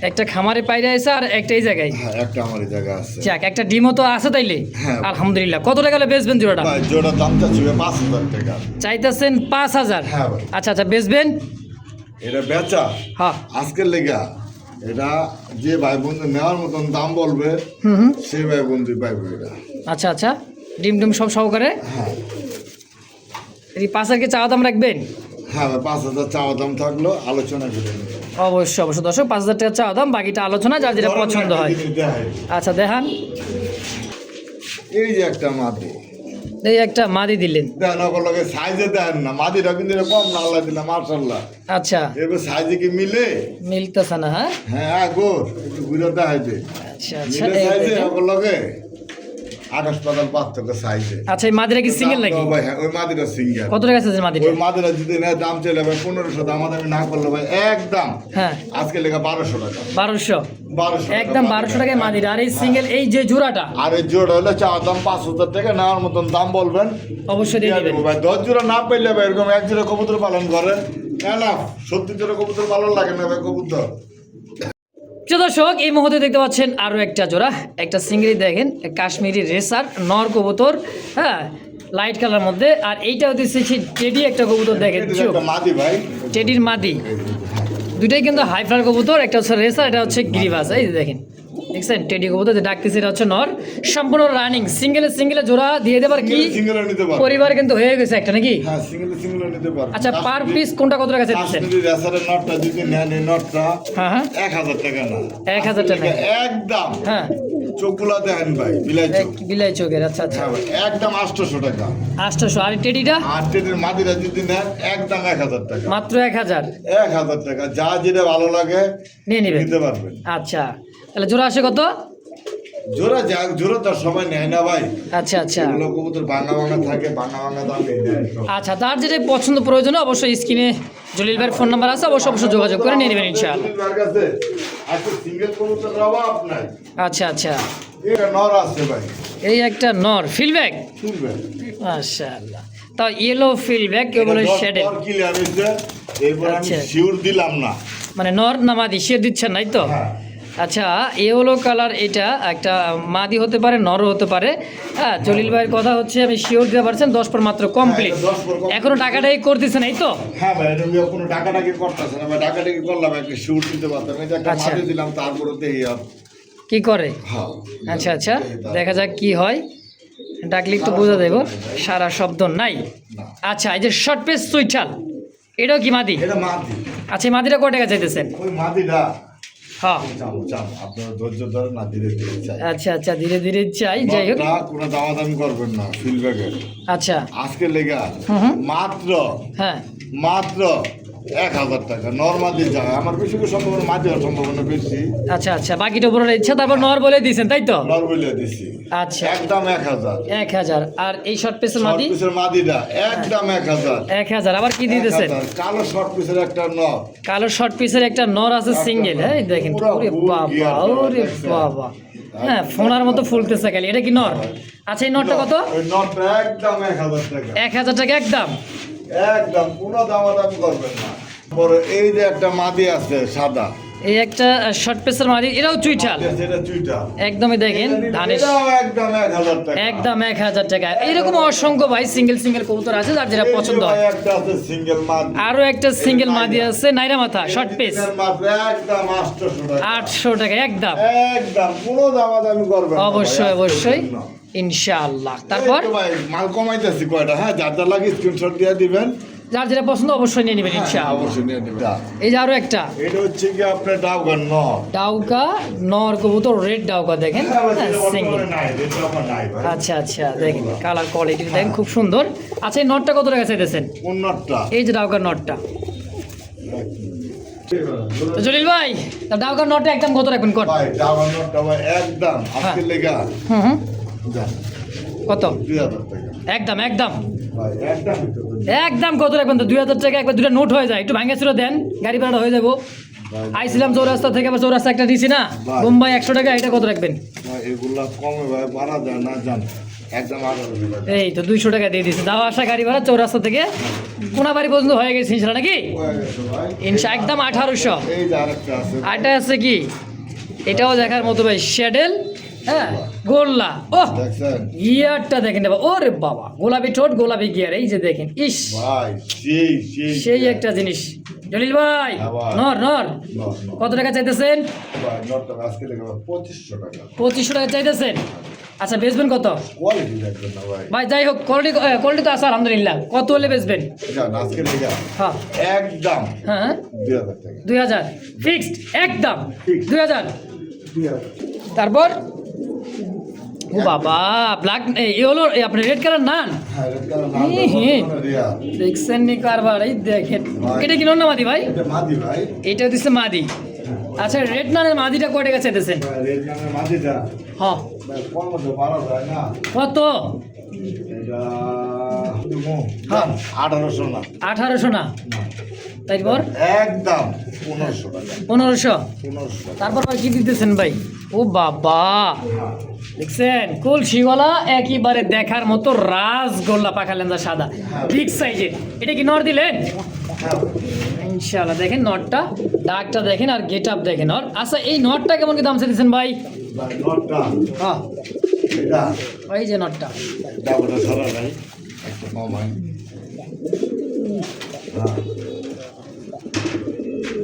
Speaker 2: একটা খামারে পাইরে আছে আর একটা এই জায়গায়।
Speaker 1: হ্যাঁ একটা আমার এই জায়গা আছে।
Speaker 2: যাক, একটা ডিমও তো আছে তাইলে।
Speaker 1: হ্যাঁ।
Speaker 2: আলহামদুলিল্লাহ। কত টাকা হলে বেচবেন জোড়াটা?
Speaker 1: ভাই জোড়া দাম চাচ্ছি 5000 টাকা।
Speaker 2: চাইতেছেন 5000?
Speaker 1: হ্যাঁ ভাই।
Speaker 2: আচ্ছা আচ্ছা, বেচবেন?
Speaker 1: এটা বেচা
Speaker 2: হ্যাঁ।
Speaker 1: আজকের লেগা, এটা যে ভাই বন্ধু নেওয়ার মতন দাম বলবে
Speaker 2: হুম,
Speaker 1: সে ভাই বন্ধু পাইবে এটা।
Speaker 2: আচ্ছা আচ্ছা, ডিম ডিম সব সহকারে।
Speaker 1: হ্যাঁ
Speaker 2: এই 5000 কি চাওয়া দাম রাখবেন?
Speaker 1: হ্যাঁ ভাই 5000 চাওয়া দাম থাকলো, আলোচনা করে নেবে।
Speaker 2: অবশ্যই অবশ্যই দর্শক, 5000 টাকা চাওয়া দাম, বাকিটা আলোচনা, যার যেটা পছন্দ হয়। আচ্ছা দেখান।
Speaker 1: এই যে একটা মাদি,
Speaker 2: এই একটা মাদি দিলেন।
Speaker 1: দেন ওগুলো লগে সাইজে দেন না, মাদিটা কিন্তু এটা কম না, আল্লাহ দিলা মাশাআল্লাহ।
Speaker 2: আচ্ছা,
Speaker 1: এবার সাইজে কি মিলে?
Speaker 2: মিলতেছে না? হ্যাঁ
Speaker 1: হ্যাঁ গোর একটু ঘুরে দেখাই দে।
Speaker 2: আচ্ছা আচ্ছা,
Speaker 1: মিলে
Speaker 2: এই
Speaker 1: সাইজে
Speaker 2: দেখেন।
Speaker 1: ওগুলো লগে আকাশ পাতাল পার্থক্য সাইজে।
Speaker 2: আচ্ছা, এই মাদিরা কি সিঙ্গেল নাকি?
Speaker 1: ভাই হ্যাঁ, ওই মাদিটা সিঙ্গেল।
Speaker 2: কত টাকা আছে মাদিরা?
Speaker 1: ওই মাদিরা যদি নেয় দাম চাইলে ভাই 1500, দাম আমি না করলে ভাই একদম
Speaker 2: হ্যাঁ,
Speaker 1: আজকে লেখা 1200 টাকা।
Speaker 2: 1200
Speaker 1: 1200
Speaker 2: একদম 1200 টাকায় মাদিরা। আর এই সিঙ্গেল এই যে জোড়াটা
Speaker 1: আর এই জোড়া হলে চাওয়া দাম 5000 টাকা, নেওয়ার মতন দাম বলবেন
Speaker 2: অবশ্যই দিয়ে দিবেন।
Speaker 1: ভাই 10 জোড়া না পাইলে ভাই এরকম এক জোড়া কবুতর পালন করেন না, 70 জোড়া কবুতর পালন লাগে না ভাই কবুতর।
Speaker 2: প্রিয় দর্শক, এই মুহূর্তে দেখতে পাচ্ছেন আরো একটা জোড়া, একটা সিঙ্গেলি দেখেন, কাশ্মীরি রেসার নর কবুতর। হ্যাঁ, লাইট কালার মধ্যে। আর এইটা হচ্ছে সেই টেডি একটা কবুতর দেখেন,
Speaker 1: এটা একটা মাদি ভাই।
Speaker 2: টেডির মাদি। দুইটাই কিন্তু হাই ফ্লার কবুতর, একটা হচ্ছে রেসার, এটা হচ্ছে গিরিবাস। এই যে দেখেন, দেখছেন টেডি কবুতর যে ডাকতেছে, এটা হচ্ছে নর, সম্পূর্ণ রানিং। সিঙ্গেলে জোড়া দিয়ে দেবার কি
Speaker 1: সিঙ্গেল নিতে পারো।
Speaker 2: পরিবার কিন্তু হয়ে গেছে একটা নাকি?
Speaker 1: হ্যাঁ সিঙ্গেল নিতে পারো।
Speaker 2: আচ্ছা, পার পিস কোনটা কত টাকা চাইছেন?
Speaker 1: কাশ্মীরি রেসারের নটটা যদি নেন, এই নটটা
Speaker 2: হ্যাঁ হ্যাঁ,
Speaker 1: 1000 টাকা না,
Speaker 2: 1000 টাকা
Speaker 1: একদম।
Speaker 2: হ্যাঁ,
Speaker 1: চোখগুলা দেন ভাই, বিলাই চোখ।
Speaker 2: বিলাই চোখের। আচ্ছা আচ্ছা,
Speaker 1: হ্যাঁ ভাই, একদম 800 টাকা।
Speaker 2: 800। আর টেডিটা?
Speaker 1: আর টেটের মাদিরা যদি নেন একদম 1000 টাকা।
Speaker 2: মাত্র 1000।
Speaker 1: 1000 টাকা, যা যেটা ভালো লাগে
Speaker 2: নিয়ে নেবেন।
Speaker 1: নিতে পারবেন।
Speaker 2: আচ্ছা, তাহলে জোড়া আসে কত?
Speaker 1: জোড়া তার সময় নেয় না ভাই।
Speaker 2: আচ্ছা আচ্ছা
Speaker 1: এগুলো কবুতর ভাঙা থাকে, ভাঙা দামে দেয় সব।
Speaker 2: আচ্ছা, তার যেটা পছন্দ প্রয়োজন অবশ্যই স্ক্রিনে জলিল ভাইয়ের ফোন নাম্বার আছে, অবশ্যই যোগাযোগ করে নিয়ে নেবেন ইনশাআল্লাহ।
Speaker 1: জলিল ভাইয়ের কাছে আজকে সিঙ্গেল কবুতরের অভাব নাই।
Speaker 2: আচ্ছা আচ্ছা,
Speaker 1: এটা নর আছে ভাই,
Speaker 2: এই একটা নর ফিলব্যাক।
Speaker 1: শুনবেন।
Speaker 2: মাশাআল্লাহ, তা ইয়েলো ফিল্ডব্যাক কেউ বলে শ্যাডেল,
Speaker 1: ক্লিয়ার হয়েছে, এরপর আমি
Speaker 2: আচ্ছা।
Speaker 1: শিওর দিলাম না।
Speaker 2: মানে নর না মাদি সে দিচ্ছেন নাই তো?
Speaker 1: হ্যাঁ।
Speaker 2: আচ্ছা, ইয়েলো কালার এটা একটা মাদি হতে পারে, নরও হতে পারে। হ্যাঁ, জলিল ভাইয়ের কথা হচ্ছে আমি শিওর দিতে পারছেন 10 পর মাত্র কমপ্লিট।
Speaker 1: হ্যাঁ, 10 পর complete।
Speaker 2: এখনো টাকাটাই করতেছেন এই তো?
Speaker 1: হ্যাঁ ভাই, এটা নিয়ে কোনো টাকাটাকি করতেছে না ভাই, টাকাটাকি করলাম একটা শিওর দিতে পারতাম, এটা একটা
Speaker 2: আচ্ছা।
Speaker 1: মাটি দিলাম, তারপরে তো এই আর
Speaker 2: কি করে?
Speaker 1: হ্যাঁ।
Speaker 2: আচ্ছা আচ্ছা, দেখা যাক কি হয়। ডাকলে তো বোঝা দেব, সারা শব্দ নাই।
Speaker 1: না।
Speaker 2: আচ্ছা, এই যে শর্ট পেস সুইটাল, এটাও কি মাদি?
Speaker 1: এটা মাটি,
Speaker 2: আচ্ছা, এই মাদিটা কয় টাকা চাইতেছেন?
Speaker 1: ওই মাটিটা
Speaker 2: হ্যাঁ,
Speaker 1: চাম আপনারা ধৈর্য ধরেন না, ধীরে ধীরে চাই।
Speaker 2: আচ্ছা আচ্ছা, ধীরে ধীরে চাই। যাই হোক,
Speaker 1: নটটা কোনো দামাদামি করবেন না ফিল্ডব্যাকের
Speaker 2: আচ্ছা,
Speaker 1: আজকে লেগা
Speaker 2: হুম।
Speaker 1: মাত্র
Speaker 2: হ্যাঁ,
Speaker 1: মাত্র 1000 টাকা নর্মালি যায়। আমার বেশি করে সম্ভাবনা মাটি হওয়ার সম্ভাবনা বেশি,
Speaker 2: আচ্ছা আচ্ছা, বাকিটা উপরে ইচ্ছা, তারপর নর বলে দিয়েছেন তাই তো?
Speaker 1: নর্মালি দিছি
Speaker 2: আচ্ছা,
Speaker 1: একদম 1000।
Speaker 2: 1000। আর এই শর্ট পেসের মাদি?
Speaker 1: শর্ট পিসের মাদিটা একদম 1000।
Speaker 2: 1000। আবার কি দিতেছেন?
Speaker 1: 1000 কালো শর্ট পিসের একটা নর,
Speaker 2: কালো শর্ট পিসের একটা নর আছে সিঙ্গেল। হ্যাঁ, এই দেখেন,
Speaker 1: পুরো
Speaker 2: ওরে
Speaker 1: full
Speaker 2: বাবা,
Speaker 1: gear করা,
Speaker 2: ওরে
Speaker 1: দেখছেন?
Speaker 2: বাবা, হ্যাঁ, ফোনার মতো ফুলতেছে খালি। এটা কি নর? আচ্ছা, এই নরটা কত?
Speaker 1: ওই নটটা একদম 1000 টাকা,
Speaker 2: 1000 টাকা একদম।
Speaker 1: একদম কোনো দামাদামি করবেন না। পরে এই যে একটা মাদি আছে সাদা,
Speaker 2: এই একটা শর্ট পেসের মাদি, এটাও চুইঠাল
Speaker 1: যেটা চুইটা,
Speaker 2: একদমই। দেখেন ধানের
Speaker 1: এটাও একদম 1000 টাকা,
Speaker 2: একদম 1000 টাকা। এরকম অসংখ্য ভাই সিঙ্গেল সিঙ্গেল কবুতর আছে, যার যেটা পছন্দ হয়।
Speaker 1: এই যে ভাই একটা আছে সিঙ্গেল মাদি,
Speaker 2: আরো একটা সিঙ্গেল মাদি আছে নাইরা মাথা শর্ট পেস,
Speaker 1: মাত্র একদম 800 টাকা,
Speaker 2: 800 টাকা একদম।
Speaker 1: একদম কোনো দামাদামি করবেন না ভাই,
Speaker 2: অবশ্যই
Speaker 1: আজকের
Speaker 2: অবশ্যই,
Speaker 1: জন্য।
Speaker 2: ইনশাআল্লাহ। তারপর
Speaker 1: এই তো ভাই মাল কমাইতেছি কয়টা, হ্যাঁ যার যার লাগে স্ক্রিনশট দিয়ে দিবেন,
Speaker 2: যার যেটা পছন্দ অবশ্যই নিয়ে নেবেন
Speaker 1: হ্যাঁ,
Speaker 2: ইনশাআল্লাহ।
Speaker 1: অবশ্যই নিয়ে দিবেন।
Speaker 2: এই যে আরো একটা
Speaker 1: এটা হচ্ছে কি আপনার ডাউগান নর,
Speaker 2: ডাউকা নর কবুতর, রেড ডাউকা দেখেন, সিঙ্গেল।
Speaker 1: নাই এটা আমার নাই ভাই।
Speaker 2: আচ্ছা আচ্ছা, দেখেন কালার কোয়ালিটি দেখেন খুব সুন্দর। আচ্ছা, এই নটটা কত টাকা চাইতেছেন?
Speaker 1: কোন নটটা?
Speaker 2: এই যে ডাউকার নটটা। তো জলিল ভাই, তা ডাউকার নটটা একদম কত রাখবেন কর?
Speaker 1: ভাই ডাউগান নটটা ভাই একদম আজকে লেগা
Speaker 2: হুম হুম,
Speaker 1: যান
Speaker 2: কত?
Speaker 1: 2000 টাকা
Speaker 2: একদম একদম
Speaker 1: ভাই, একদম
Speaker 2: একদম কত রাখবেন? তো 2000 টাকা একবার দুটো নোট হয়ে যায়, একটু ভাঙে চুরে দেন, গাড়ি ভাড়া হয়ে যাবো। আইছিলাম চৌরাস্তা থেকে, আবার চৌরাস্তা একটা দিছি না, বোম্বাই 100 টাকা, এটা কত রাখবেন?
Speaker 1: ভাই এগুলা কমে ভাই, বাড়া যায় না জান, একদম 1800 টাকা।
Speaker 2: এই তো 200 টাকা দিয়ে দিচ্ছে, যাওয়া আসা গাড়ি ভাড়া চৌরাস্তা থেকে কোনাবাড়ি পর্যন্ত হয়ে গেছে ইনশাল্লাহ নাকি?
Speaker 1: হয়ে গেছে ভাই।
Speaker 2: একদম 1800।
Speaker 1: এই যে আরেকটা আছে
Speaker 2: আরটা আছে কি? এটাও দেখার মতো ভাই, শ্যাডেল, হ্যাঁ, গোল্লা। ওহ,
Speaker 1: দেখছেন
Speaker 2: গিয়ারটা দেখেন বাবা, ওরে বাবা, গোলাপি ঠোঁট গোলাপি গিয়ার, এই যে দেখেন, ইস,
Speaker 1: ভাই, সেই সেই
Speaker 2: সেই একটা জিনিস। জলিল ভাই,
Speaker 1: আবার।
Speaker 2: নর নর
Speaker 1: নট, নট।
Speaker 2: কত টাকা চাইতেছেন?
Speaker 1: ভাই নটটা আজকে লেগে 2500 টাকা।
Speaker 2: 2500 টাকা চাইতেছেন। আচ্ছা, বেচবেন কত?
Speaker 1: কোয়ালিটি দেখবেন না ভাই,
Speaker 2: ভাই যাই হোক, কোয়ালিটি তো আছে আলহামদুলিল্লাহ। কত হলে বেচবেন?
Speaker 1: জান আজকে লেগে
Speaker 2: হ্যাঁ
Speaker 1: একদম
Speaker 2: হ্যাঁ,
Speaker 1: 2000 টাকা।
Speaker 2: 2000 ফিক্সড একদম,
Speaker 1: Fixed।
Speaker 2: 2000। তারপর ও বাবা, ব্ল্যাক এই হলো আপনার রেড কালার নান,
Speaker 1: হ্যাঁ এটা নাম
Speaker 2: হি।
Speaker 1: রিয়া,
Speaker 2: দেখছেন নি কারবার, এই দেখেন।
Speaker 1: ভাই।
Speaker 2: এটা কি নন্না মাদি ভাই?
Speaker 1: এটা মাদি ভাই।
Speaker 2: এটা দিচ্ছে মাদি। আচ্ছা, রেড নানের মাদিটা কয় টাকা চাইতেছেন?
Speaker 1: ভাই রেড নামের মাদিটা
Speaker 2: হ্যাঁ,
Speaker 1: ভাই কম মধ্যে পারা যায় না,
Speaker 2: কত?
Speaker 1: এটা
Speaker 2: হ্যাঁ।
Speaker 1: 1800 না,
Speaker 2: 1800 না? তারপর
Speaker 1: একদম 1500 টাকা,
Speaker 2: 1500।
Speaker 1: 1500 টাকা।
Speaker 2: তারপর ভাই কি দিতেছেন ভাই? ও বাবা,
Speaker 1: হ্যাঁ।
Speaker 2: দেখছেন কলসিওয়ালা একেবারে দেখার মতো রাজগোল্লা, পাখা লেন্দা সাদা, বিগ সাইজের। এটা কি নর দিলেন?
Speaker 1: হ্যাঁ।
Speaker 2: ইনশাআল্লাহ। দেখেন নটটা, ডাকটা দেখেন, আর গেট আপ দেখেন ওর। আচ্ছা, এই নটটা কেমন কি দাম চাইতেছেন ভাই?
Speaker 1: ভাই নটটা
Speaker 2: হ্যাঁ,
Speaker 1: এটা
Speaker 2: ওই যে নটটা,
Speaker 1: ডাবলটা সারা নাই, একটা কম হয়। হ্যাঁ।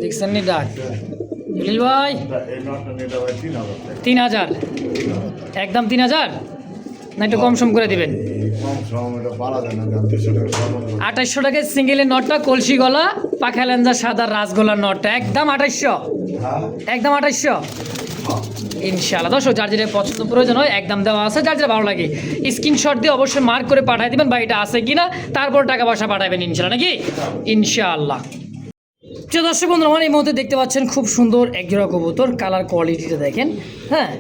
Speaker 2: দেখছেন নি ডাক? জলিল ভাই,
Speaker 1: এই নটটা নিতে ভাই 3000 টাকা।
Speaker 2: 3000 একদম 3000 না একটু কম সম করে দিবেন?
Speaker 1: এই কম সম এটা পারা যায় না, 200 টাকা কম হবে।
Speaker 2: 2800 টাকায় সিঙ্গেলের নটটা, কলসি গলা, পাখা লেন্দা সাদা রাজগোলার নটটা একদম 2800,
Speaker 1: হ্যাঁ।
Speaker 2: একদম 2800
Speaker 1: হ্যাঁ।
Speaker 2: ইনশাআল্লাহ। দর্শক, যার যেটা পছন্দ প্রয়োজন হয় একদম দেওয়া আছে, যার যেটা ভালো লাগে স্ক্রিনশট দিয়ে অবশ্যই মার্ক করে পাঠিয়ে দিবেন বা এটা আছে কিনা, তারপর টাকা পয়সা পাঠাবেন ইনশাআল্লাহ নাকি? ইনশাআল্লাহ। যে দর্শক বন্ধু, আমার এই মুহূর্তে দেখতে পাচ্ছেন খুব সুন্দর একজোড়া কবুতর, কালার কোয়ালিটিটা দেখেন, হ্যাঁ,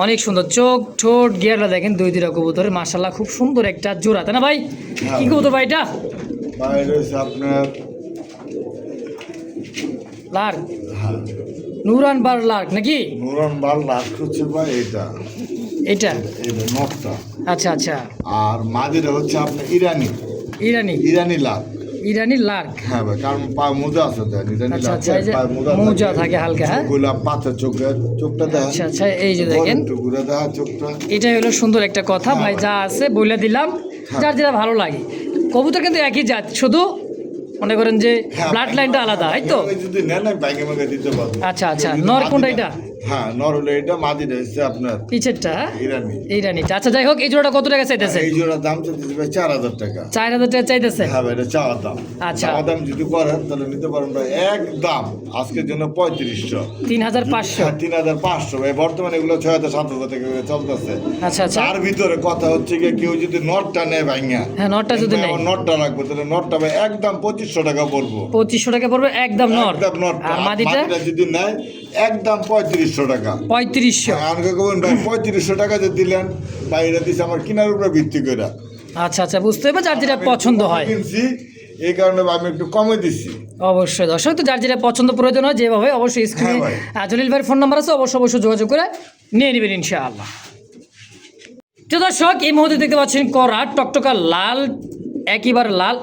Speaker 2: অনেক সুন্দর। চোখ ঠোঁট গিয়ারটা দেখেন, দুই দুইটা কবুতরের মাশাআল্লাহ খুব সুন্দর একটা জোড়া, তাই না ভাই? কি কবুতর ভাই এটা?
Speaker 1: ভাই রয়েছে আপনার
Speaker 2: লার্ক,
Speaker 1: হ্যাঁ
Speaker 2: নুরান বার লার্ক নাকি?
Speaker 1: নুরান বার লাখ হচ্ছে ভাই এটা,
Speaker 2: এটা
Speaker 1: এটা নটটা।
Speaker 2: আচ্ছা আচ্ছা,
Speaker 1: আর মাদিরা হচ্ছে আপনার ইরানি।
Speaker 2: ইরানি
Speaker 1: ইরানি লাল।
Speaker 2: ইরানি লার্ক।
Speaker 1: হ্যাঁ ভাই, কারণ পায়ে মোজা আছে তো, ইরানি
Speaker 2: আচ্ছা
Speaker 1: লাল
Speaker 2: আচ্ছা, এই যে
Speaker 1: পায়ে
Speaker 2: মোজা থাকে হালকা, হ্যাঁ
Speaker 1: গোলাপ পাতা চোখের চোখটা দেখা।
Speaker 2: আচ্ছা আচ্ছা, এই যে দেখেন
Speaker 1: ঘুরে দেখা চোখটা।
Speaker 2: এটাই হলো সুন্দর একটা কথা ভাই, যা আছে বলে দিলাম, যার যেটা ভালো লাগে। কবুতর কিন্তু একই জাত, শুধু মনে করেন যে ব্লাড লাইনটা আলাদা, তাই তো?
Speaker 1: এভাবে যদি নেন আমি বাইকে মাকে দিতে পারবো।
Speaker 2: আচ্ছা আচ্ছা, নর কোনটা এটা?
Speaker 1: হ্যাঁ নর হলো এটা, মাদিটা হচ্ছে আপনার
Speaker 2: পিছেরটা, হ্যাঁ?
Speaker 1: ইরানি।
Speaker 2: ইরানিটা। আচ্ছা যাই হোক, এই জোড়াটা কত টাকা চাইতেছে?
Speaker 1: এই জোড়ার দাম চাইতেছে ভাই 4000 টাকা।
Speaker 2: 4000 টাকা চাইতেছে।
Speaker 1: হ্যাঁ ভাই, এটা চাওয়ার দাম।
Speaker 2: আচ্ছা।
Speaker 1: চাওয়ার দাম যদি করেন তাহলে নিতে পারেন ভাই একদম আজকের জন্য 3500।
Speaker 2: 3500।
Speaker 1: 3500 ভাই, বর্তমানে এগুলো 6000-7000 টাকা করে চলতেছে।
Speaker 2: আচ্ছা আচ্ছা,
Speaker 1: তার ভিতরে কথা হচ্ছে কি, কেউ যদি নটটা নেয় ভাইঙ্গা,
Speaker 2: হ্যাঁ নটটা যদি নেয়,
Speaker 1: নটটা রাখবো, তাহলে নটটা ভাই একদম 2500 টাকা পড়বো।
Speaker 2: 2500 টাকা পড়বে একদম নর।
Speaker 1: একদম নটটা।
Speaker 2: আর মাদিটা
Speaker 1: যদি নেয় একদম 3500 টাকা।
Speaker 2: 3500।
Speaker 1: আমাকে বলুন ভাই 3500 টাকা যে দিলেন ভাই, এটা দিচ্ছে আমার কেনার উপরে ভিত্তি করে।
Speaker 2: আচ্ছা আচ্ছা, বুঝতে হবে, যার যেটা পছন্দ হয়।
Speaker 1: কিনছি এই কারণে আমি একটু কমে দিচ্ছি।
Speaker 2: অবশ্যই দর্শক, তো যার যেটা পছন্দ প্রয়োজন হয় যেভাবে, অবশ্যই স্ক্রিনে
Speaker 1: হ্যাঁ
Speaker 2: জলিল ভাইয়ের ফোন নাম্বার আছে, অবশ্যই যোগাযোগ করে নিয়ে নেবেন ইনশাআল্লাহ। তো দর্শক, এই মুহূর্তে দেখতে পাচ্ছেন করা টকটকা লাল, একেবারে লাল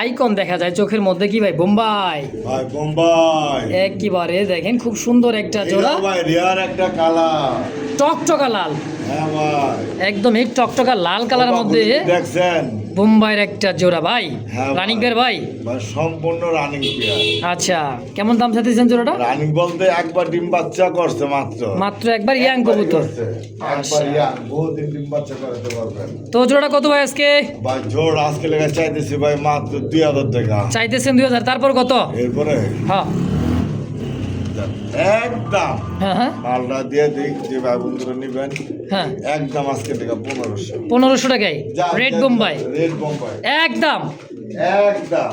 Speaker 2: আইকন দেখা যায় চোখের মধ্যে। কি ভাই, বোম্বাই?
Speaker 1: ভাই বোম্বাই
Speaker 2: একেবারে দেখেন খুব সুন্দর একটা জোড়া,
Speaker 1: ভাই রিয়ার একটা কালার,
Speaker 2: টকটকা লাল।
Speaker 1: হ্যাঁ ভাই,
Speaker 2: একদম এই টকটকা লাল কালারের মধ্যে
Speaker 1: দেখছেন
Speaker 2: বোম্বাইয়ের একটা জোড়া ভাই,
Speaker 1: হ্যাঁ
Speaker 2: রানিং পেয়ার ভাই।
Speaker 1: ভাই সম্পূর্ণ রানিং পেয়ার।
Speaker 2: আচ্ছা, কেমন দাম চাইতেছেন জোড়াটা?
Speaker 1: রানিং বলতে একবার ডিম বাচ্চা করছে
Speaker 2: মাত্র একবার, ইয়াং কবুতর।
Speaker 1: একবার ইয়াং, বহুদিন ডিম বাচ্চা করতে পারবেন।
Speaker 2: তো জোড়াটা কত ভাই আজকে?
Speaker 1: ভাই জোড় আজকে লেগে চাইতেছি ভাই মাত্র 2000 টাকা।
Speaker 2: চাইতেছেন 2000, তারপর কত?
Speaker 1: এরপরে
Speaker 2: হ্যাঁ
Speaker 1: একদম
Speaker 2: হ্যাঁ হ্যাঁ
Speaker 1: মালটা দিয়ে দিই, যে ভাই বন্ধুরা নিবেন
Speaker 2: হ্যাঁ,
Speaker 1: একদম আজকে টাকা 1500।
Speaker 2: 1500 টাকায় রেড বোম্বাই
Speaker 1: রেড বোম্বাই
Speaker 2: একদম।
Speaker 1: একদম।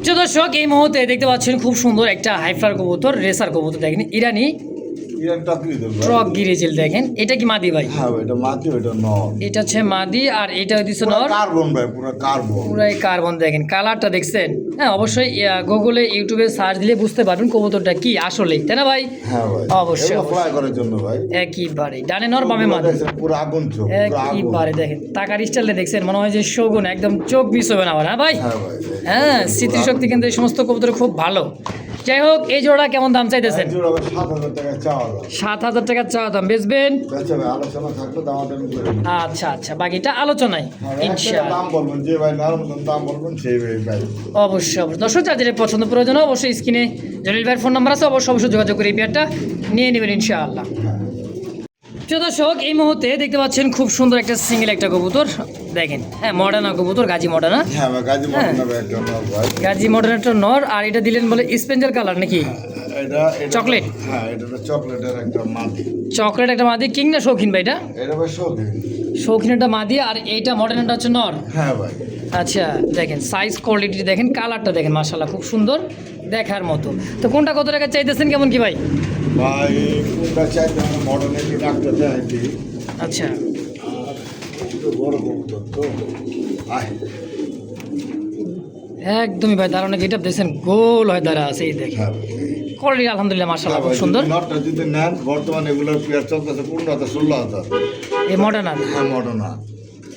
Speaker 2: তো দর্শক, এই মুহূর্তে দেখতে পাচ্ছেন খুব সুন্দর একটা হাইফ্লার কবুতর, রেসার কবুতর, দেখেন ইরানি
Speaker 1: ইরান টাকরি দেব ভাই।
Speaker 2: ট্রক গিরিজিল। দেখেন এটা কি মাদি ভাই?
Speaker 1: হ্যাঁ ভাই, এটা মাটি, ওটা নর।
Speaker 2: এটা হচ্ছে মাদি, আর এটা দিচ্ছে
Speaker 1: পুরো
Speaker 2: নর।
Speaker 1: কার্বন ভাই, পুরো কার্বন।
Speaker 2: পুরাই কার্বন। দেখেন কালারটা দেখছেন? হ্যাঁ অবশ্যই গুগলে ইউটিউবে সার্চ দিলে বুঝতে পারবেন কবুতরটা কি আসলে, তাই না ভাই?
Speaker 1: হ্যাঁ ভাই,
Speaker 2: অবশ্যই,
Speaker 1: এগুলো ফ্লাই করার জন্য ভাই।
Speaker 2: একেবারে ডানে নর বামে মাদি,
Speaker 1: দেখছেন পুরো আগুন চোখ, পুরো আগুন।
Speaker 2: একেবারে দেখেন টাকার স্টাইলে দেখছেন, মনে হয় যে শগুন, একদম চোখ মিস হবে না আবার। হ্যাঁ ভাই,
Speaker 1: হ্যাঁ ভাই,
Speaker 2: হ্যাঁ স্মৃতিশক্তি কিন্তু এই সমস্ত কবুতর খুব ভালো। যাই হোক, এই জোড়া কেমন দাম চাইতেছেন?
Speaker 1: জোড়া ভাই 7000 টাকা চাওয়া দাম।
Speaker 2: 7000 টাকা চাওয়া দাম, বেচবেন?
Speaker 1: বেচা ভাই, আলোচনা থাকলে দামাদামি করে নিন।
Speaker 2: আচ্ছা আচ্ছা, বাকিটা আলোচনায়
Speaker 1: হ্যাঁ, একটা
Speaker 2: ইনশাআল্লাহ।
Speaker 1: দাম বলবেন, যে ভাই নার মতন দাম বলবেন সেই ভাই ভাই।
Speaker 2: অবশ্যই অবশ্যই দর্শক, যাদের পছন্দ প্রয়োজন হয় অবশ্যই স্ক্রিনে জলিল ভাইয়ের ফোন নাম্বার আছে, অবশ্যই যোগাযোগ করে এই পেয়ারটা নিয়ে নেবেন ইনশাআল্লাহ। প্রিয় দর্শক, এই মুহূর্তে দেখতে পাচ্ছেন খুব সুন্দর একটা সিঙ্গেল একটা কবুতর, দেখেন হ্যাঁ মডার্না কবুতর, গাজী মডার্না।
Speaker 1: হ্যাঁ ভাই, গাজী মডার্না ভাই, একটা নর ভাই।
Speaker 2: গাজী মডার্না একটা নর, আর এটা দিলেন বলে স্পেঞ্জার কালার নাকি?
Speaker 1: এটা
Speaker 2: চকলেট?
Speaker 1: হ্যাঁ, এটা চকলেটের একটা মাটি।
Speaker 2: চকলেট একটা মাদি, কিং না শৌখিন ভাই? এটা
Speaker 1: এটা ভাই শৌখিন।
Speaker 2: শৌখিন একটা মাদি, আর এইটা মডার্নাটা হচ্ছে নর।
Speaker 1: হ্যাঁ ভাই।
Speaker 2: আচ্ছা দেখেন সাইজ কোয়ালিটি দেখেন, কালারটা দেখেন, মাশাআল্লাহ খুব সুন্দর দেখার মতো। তো কোনটা কত টাকা চাইতেছেন, কেমন কি ভাই?
Speaker 1: ভাই কোনটা চাইতে মডার্নের কি ডাক্তার দেয়?
Speaker 2: আচ্ছা
Speaker 1: বড় কবুতর তো আয়।
Speaker 2: একদমই ভাই, দাঁড়ানো যেটা দেখছেন গোল হয় দাঁড়া আছে, এই দেখেন
Speaker 1: হ্যাঁ
Speaker 2: কোয়ালিটি আলহামদুলিল্লাহ মাশাআল্লাহ খুব সুন্দর।
Speaker 1: নটটা যদি নেন, বর্তমানে এগুলোর পেয়ার চলতেছে 15,000-16,000।
Speaker 2: এই মডার্নার?
Speaker 1: হ্যাঁ মডার্না।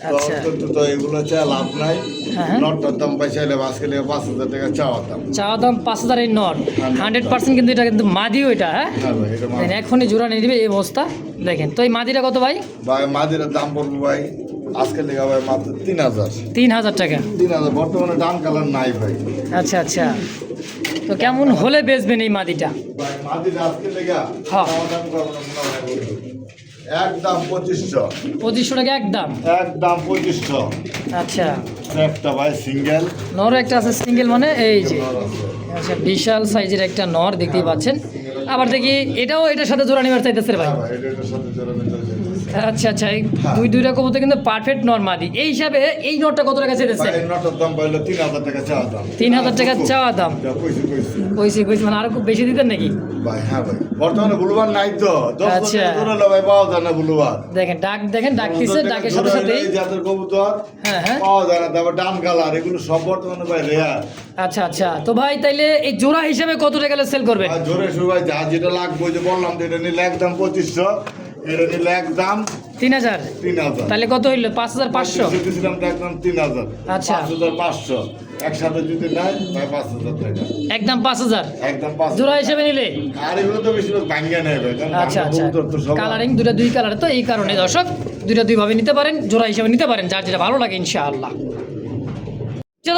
Speaker 2: আচ্ছা।
Speaker 1: তো এগুলো চাই লাভ নাই।
Speaker 2: হ্যাঁ।
Speaker 1: নটটার দাম পাই চাইলে আজকে 5,000 টাকা চাওয়া দাম।
Speaker 2: চাওয়া দাম 5000 এই নর, 100% কিন্তু এটা কিন্তু মাদিও এটা। হ্যাঁ
Speaker 1: হ্যাঁ ভাই, এটা
Speaker 2: দেখেন, এখনই জোড়া নিয়ে দিবে এই অবস্থা। দেখেন তো এই মাদিটা কত ভাই?
Speaker 1: ভাই মাদিরার দাম পড়বো ভাই আজকে লেখা ভাই মাত্র 3000।
Speaker 2: 3000 টাকা?
Speaker 1: 3000, বর্তমানে ডান কালার নাই ভাই।
Speaker 2: আচ্ছা আচ্ছা, তো কেমন হলে বেচবেন এই মাদিটা?
Speaker 1: ভাই মাদিরা আজকে লেখা
Speaker 2: হ্যাঁ।
Speaker 1: দাম করবো না মনে হয় বলবো। একদম 2500।
Speaker 2: 2500 টাকা একদম?
Speaker 1: একদম 2500।
Speaker 2: আচ্ছা,
Speaker 1: একটা ভাই সিঙ্গেল
Speaker 2: নর একটা আছে সিঙ্গেল, মানে এই যে আচ্ছা বিশাল সাইজের একটা নর দেখতেই পাচ্ছেন। আবার দেখি এটাও এটার সাথে জোড়া নিবার চাইতেছে রে ভাই?
Speaker 1: হ্যাঁ ভাই, এটার সাথে জোড়া নিতে চাইতেছে।
Speaker 2: আচ্ছা আচ্ছা, এই দুইটা কবুতর কিন্তু পারফেক্ট নর মাদি। এই হিসাবে এই নরটা কত টাকা চাইতেছে?
Speaker 1: ভাই এই নটার দাম পাইলো 3000 টাকা চাওয়া দাম।
Speaker 2: 3000 টাকা চাওয়া দাম?
Speaker 1: যা কইছি
Speaker 2: কইছি মানে আরো খুব বেশি দিতেন নাকি?
Speaker 1: ভাই। হ্যাঁ ভাই, বর্তমানে বুলুবার নাই তো। 10
Speaker 2: আচ্ছা।
Speaker 1: টাকা জোড়া হলো ভাই, পাওয়া যায় না বুলুবার।
Speaker 2: দেখেন দেখেন ডাকতিছে, ডাকের সাথে সাথে
Speaker 1: জাতের কবুতর
Speaker 2: হ্যাঁ হ্যাঁ
Speaker 1: পাওয়া যায় না। তারপর ডান কালার, এগুলো সব বর্তমানে ভাই রেয়ার।
Speaker 2: আচ্ছা আচ্ছা, তো ভাই তাইলে এই জোড়া হিসাবে কত টাকা সেল করবেন?
Speaker 1: আর জোরে শুরু ভাই, যা যেটা লাগবে, ওই যে বললাম তো, এটা নিলে একদম 2500। এটা নিলে একদম
Speaker 2: 3000।
Speaker 1: 3000।
Speaker 2: তাহলে কত হইলো? 5500।
Speaker 1: দিয়েছিলাম তো একদম 3000।
Speaker 2: আচ্ছা।
Speaker 1: 5500 একসাথে যদি নেয় ভাই 5000 টাকা।
Speaker 2: একদম 5000
Speaker 1: একদম 5000
Speaker 2: জোড়া হিসেবে নিলে।
Speaker 1: আর এগুলো তো বেশিরভাগ ভাঙ্গা নেবে কারণ
Speaker 2: আচ্ছা আচ্ছা,
Speaker 1: কবুতর তো সব
Speaker 2: কালারিং দুই কালার, তো এই কারণে দর্শক দুই ভাবে নিতে পারেন, জোড়া হিসেবে নিতে পারেন, যার যেটা ভালো লাগে ইনশাআল্লাহ।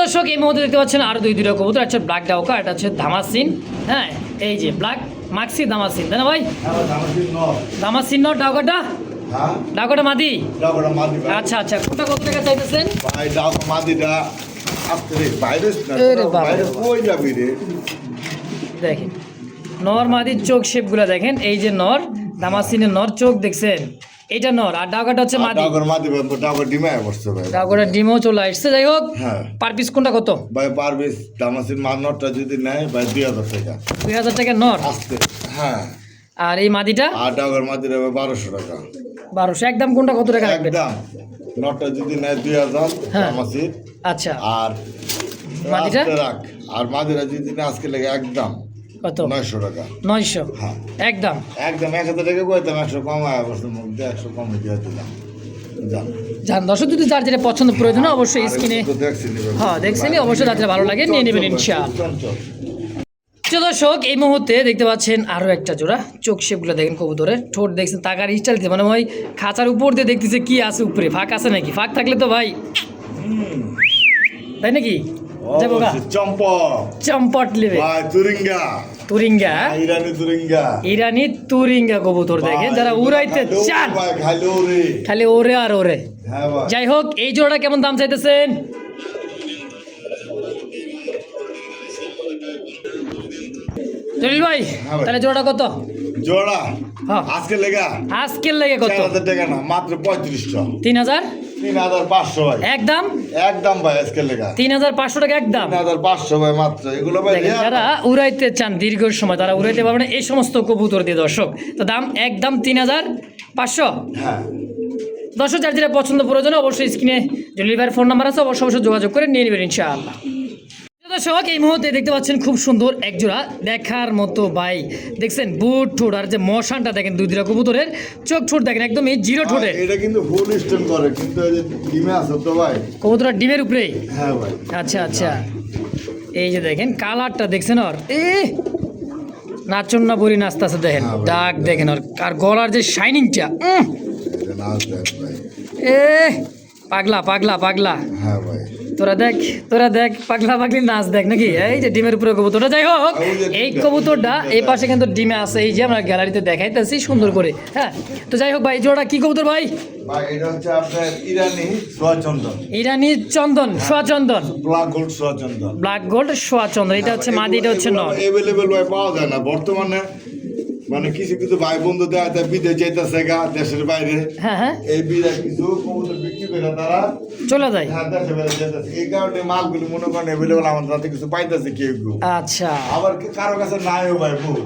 Speaker 2: দর্শক এই মুহূর্তে দেখতে পাচ্ছেন আরো দুইটা কবুতর, একটা ব্ল্যাক ডাউকা, এটা হচ্ছে ধামাসিন। হ্যাঁ, এই যে ব্ল্যাক মাক্সি ধামাসিন, তাই না ভাই? ধামাসিন নর ডাউকাটা,
Speaker 1: হ্যাঁ
Speaker 2: ডাউকাটা মাদি।
Speaker 1: ডাউকাটা মাদি ভাই।
Speaker 2: আচ্ছা আচ্ছা, কোনটা কত টাকা চাইতেছেন
Speaker 1: ভাই ডাউকা মাদিটা আস্তে রে বাইরে না,
Speaker 2: এরে বাবা।
Speaker 1: বাইরে কই যাবি রে?
Speaker 2: দেখেন নর মাদির চোখ শেপগুলো দেখেন, এই যে নর দামাসিনের নর চোখ দেখছেন, এটা নর, আর ডাউকাটা হচ্ছে মাদি।
Speaker 1: ডাউকার মাদি ভাই, ডাউকার ডিমায় বসছে ভাই।
Speaker 2: ডাউকাটা ডিমও চলে আসছে। যাই হোক,
Speaker 1: হ্যাঁ
Speaker 2: পার পিস কোনটা কত?
Speaker 1: ভাই পারবিস দামাসির মানটা যদি নেয় ভাই 2000 টাকা
Speaker 2: 2000 টাকা নর।
Speaker 1: আস্তে। হ্যাঁ,
Speaker 2: আর এই মাদিটা
Speaker 1: আর ডাউকার মাদিটা ভাই 1200 টাকা
Speaker 2: 1200। একদম কোনটা কত টাকা রাখবেন?
Speaker 1: একদম নটটা যদি নেয় 2000
Speaker 2: হ্যাঁ।
Speaker 1: দামাসির।
Speaker 2: আচ্ছা,
Speaker 1: আর
Speaker 2: মাদিটা?
Speaker 1: আস্তে রাখ। আর মাদিরা যদি না আজকে লেগে একদম
Speaker 2: কত?
Speaker 1: 900 টাকা
Speaker 2: 900।
Speaker 1: হ্যাঁ
Speaker 2: একদম
Speaker 1: একদম 1000 টাকা কইতাম 100 কম অবশ্য মুখ দিয়ে 100 কম দিয়ে দিলাম জান।
Speaker 2: জান দর্শক, যদি যার যেটা পছন্দ প্রয়োজন হয় অবশ্যই স্ক্রিনে,
Speaker 1: তো দেখছিলি ভাই।
Speaker 2: হ্যাঁ দেখছেনই, অবশ্যই যার যেটা ভালো লাগে নিয়ে নেবেন ইনশাআল্লাহ।
Speaker 1: চঞ্চল।
Speaker 2: দর্শক এই মুহূর্তে দেখতে পাচ্ছেন আরো একটা জোড়া, চোখ শেপগুলো দেখেন কবুতরের, ঠোঁট দেখছেন, তাকার স্টাইল মানে ভাই খাঁচার উপর দিয়ে দেখতেছে কি আছে উপরে, ফাঁক আছে নাকি? ফাঁক থাকলে তো ভাই, তাই নাকি? যাবো গা
Speaker 1: অবশ্যই চম্পক
Speaker 2: চম্পট লিবে
Speaker 1: ভাই তুরিঙ্গা
Speaker 2: তুরিঙ্গা,
Speaker 1: ইরানি তুরিঙ্গা
Speaker 2: ইরানি তুরিঙ্গা কবুতর দেখেন, যারা উড়াইতে চান
Speaker 1: ভাই খাইলো রে।
Speaker 2: খালি ওরে আর ওরে।
Speaker 1: হ্যাঁ ভাই
Speaker 2: যাই হোক, এই জোড়াটা কেমন দাম চাইতেছেন? জলিল ভাই
Speaker 1: হ্যাঁ ভাই।
Speaker 2: তাহলে জোড়াটা কত?
Speaker 1: জোড়া
Speaker 2: হ্যাঁ।
Speaker 1: আজকে লেগা
Speaker 2: আজকের লেগে কত?
Speaker 1: 4000 টাকা না মাত্র 3500
Speaker 2: 3000।
Speaker 1: 3500 ভাই
Speaker 2: একদম
Speaker 1: একদম ভাই আজকে লেগা
Speaker 2: 3500 টাকা একদম।
Speaker 1: 3500 ভাই মাত্র। এগুলো ভাই
Speaker 2: দেখেন, যারা উড়াইতে চান দীর্ঘ সময়, তারা উড়াইতে পারবেন এই সমস্ত কবুতর দিয়ে দর্শক। তো দাম একদম 3500।
Speaker 1: হ্যাঁ
Speaker 2: দর্শক, যার যেটা পছন্দ প্রয়োজন অবশ্যই স্ক্রিনে জলিল ভাইয়ের ফোন নাম্বার আছে, অবশ্যই যোগাযোগ করে নিয়ে নেবেন ইনশাআল্লাহ। দর্শক এই মুহূর্তে দেখতে পাচ্ছেন খুব সুন্দর এক জোড়া দেখার মতো ভাই, দেখছেন বুট ঠোঁট, আর যে মশানটা দেখেন দুই দুটা কবুতরের চোখ ঠোঁট দেখেন একদম এই জিরো ঠোঁটে।
Speaker 1: এটা কিন্তু ফুল স্টোন করে কিন্তু এই যে ডিমে আছে তো ভাই।
Speaker 2: কবুতরা ডিমের উপরেই।
Speaker 1: হ্যাঁ ভাই
Speaker 2: আচ্ছা আচ্ছা, এই যে দেখেন কালারটা দেখছেন, ওর নাচন না বড়ি নাচতে আছে দেখেন,
Speaker 1: হ্যাঁ ভাই।
Speaker 2: ডাক দেখেন ওর, আর গলার যে শাইনিংটা,
Speaker 1: এটা নাচ দেখ ভাই।
Speaker 2: এ পাগলা পাগলা পাগলা।
Speaker 1: হ্যাঁ ভাই
Speaker 2: তোরা দেখ পাগলা পাগলি নাচ দেখ নাকি, এই যে ডিমের উপরে কবুতরটা। যাই হোক, এই কবুতরটা এই পাশে কিন্তু ডিমে আছে, এই যে আমরা গ্যালারিতে দেখাইতেছি সুন্দর করে। হ্যাঁ, তো যাই হোক ভাই, জোড়া কি কবুতর ভাই?
Speaker 1: ভাই এটা হচ্ছে আপনার ইরানি সোয়াচন্দন,
Speaker 2: ইরানি চন্দন, সোয়া চন্দন,
Speaker 1: ব্ল্যাক গোল্ড সোয়াচন্দন।
Speaker 2: ব্ল্যাক গোল্ড সোয়া চন্দন, এটা হচ্ছে মাদি, এটা হচ্ছে নর।
Speaker 1: অ্যাভেলেবল ভাই পাওয়া যায় না বর্তমানে, মানে কিছু কিছু ভাই বন্ধু দেয় তাই বিদেশ যাইতেছে গা দেশের বাইরে।
Speaker 2: হ্যাঁ হ্যাঁ,
Speaker 1: এই বিদেশ কিছু কবুতর বিক্রি করে তারা
Speaker 2: চলে যায়।
Speaker 1: হ্যাঁ দেশে বাইরে যাইতেছে, এই কারণে মালগুলো মনে করেন অ্যাভেলেবল আমাদের হাতে কিছু পাইতেছে কেউ কেউ,
Speaker 2: আচ্ছা,
Speaker 1: আবার কারো কাছে নাইও ভাই বউ।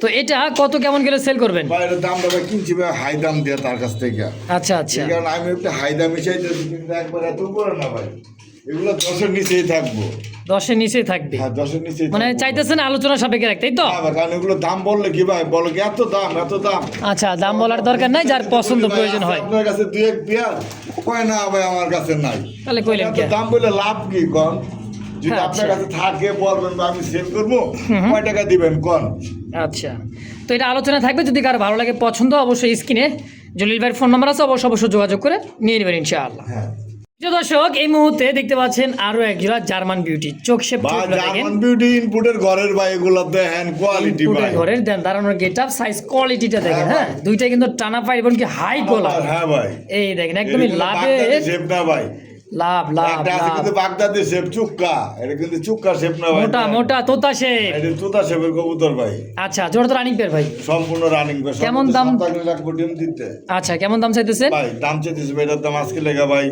Speaker 2: তো এটা কত কেমন গেলে সেল করবেন?
Speaker 1: ভাই এর দামটা ভাই কিনছি ভাই হাই দাম দিয়ে তার কাছ থেকে।
Speaker 2: আচ্ছা আচ্ছা,
Speaker 1: এই কারণে আমি একটু হাই দাম মিশাইতেছি, কিন্তু একবার এত উপরে না ভাই, এগুলো 10-এর নিচেই থাকবো।
Speaker 2: 10-এর নিচেই থাকবে,
Speaker 1: হ্যাঁ 10-এর নিচেই
Speaker 2: মানে
Speaker 1: থাকবো।
Speaker 2: চাইতেছেন আলোচনা সাপেক্ষে রাখতে, তাই তো?
Speaker 1: হ্যাঁ ভাই, কারণ এগুলো দাম বললে কি ভাই বলো কি এত দাম এত দাম।
Speaker 2: আচ্ছা, দাম বলার দরকার নাই, যার পছন্দ
Speaker 1: ভাই,
Speaker 2: প্রয়োজন
Speaker 1: আছে
Speaker 2: হয়।
Speaker 1: আপনার কাছে দুই এক পেয়ার কয় না ভাই আমার কাছে নাই,
Speaker 2: তাহলে কইলেন
Speaker 1: এত
Speaker 2: কি?
Speaker 1: দাম বলে লাভ কি কোন? যদি
Speaker 2: হ্যাঁ,
Speaker 1: আপনার
Speaker 2: আচ্ছা।
Speaker 1: কাছে থাকে বলবেন বা আমি সেল করবো, কয় টাকা দিবেন কোন?
Speaker 2: আচ্ছা, তো এটা আলোচনা থাকবে, যদি কারো ভালো লাগে পছন্দ অবশ্যই স্ক্রিনে জলিল ভাইয়ের ফোন নাম্বার আছে, অবশ্যই যোগাযোগ করে নিয়ে নেবেন ইনশাআল্লাহ।
Speaker 1: হ্যাঁ
Speaker 2: প্রিয় দর্শক এই মুহূর্তে দেখতে পাচ্ছেন আরো এক জোড়া জার্মান বিউটি, চোখ শেপ
Speaker 1: ভাই জার্মান বিউটি ইনপুটের ঘরের ভাই, এগুলো দেখেন কোয়ালিটি ভাই।
Speaker 2: ঘরের দেন দাঁড়ানোর গেটআপ সাইজ কোয়ালিটিটা দেখেন। হ্যাঁ, দুইটাই কিন্তু টানা পাই এবং কি হাই গলা।
Speaker 1: হ্যাঁ ভাই
Speaker 2: এই দেখেন একদমই লাভে
Speaker 1: শেপ না ভাই,
Speaker 2: লাভ লাভ
Speaker 1: একটা আছে
Speaker 2: লাভ,
Speaker 1: কিন্তু বাগদাদি শেপ চুক্কা, এটা কিন্তু চুক্কা শেপ না ভাই,
Speaker 2: মোটা মোটা তোতা শেপ।
Speaker 1: এটা তোতা শেপের কবুতর ভাই,
Speaker 2: আচ্ছা, জোড়া তো রানিং পেয়ার ভাই।
Speaker 1: সম্পূর্ণ রানিং ভাই।
Speaker 2: কেমন দাম?
Speaker 1: রাখবো ডিম দিতে
Speaker 2: আচ্ছা, কেমন দাম চাইতেছেন
Speaker 1: ভাই? দাম চাইতেছে ভাই, এটার দাম আজকে লেগা ভাই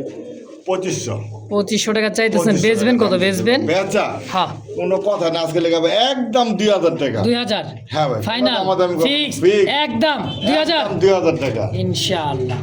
Speaker 1: 2500।
Speaker 2: 2500 টাকা চাইতেছেন,
Speaker 1: 2500
Speaker 2: বেচবেন কত?
Speaker 1: টাকা
Speaker 2: বেচবেন
Speaker 1: বেচা
Speaker 2: হ্যাঁ
Speaker 1: কোনো কথা না, আজকে লেগা ভাই একদম 2000 টাকা।
Speaker 2: 2000
Speaker 1: হ্যাঁ ভাই
Speaker 2: ফাইনাল
Speaker 1: আমাদের
Speaker 2: ফিক্স
Speaker 1: ফিক্স
Speaker 2: একদম 2000
Speaker 1: 2000 টাকা
Speaker 2: ইনশাআল্লাহ।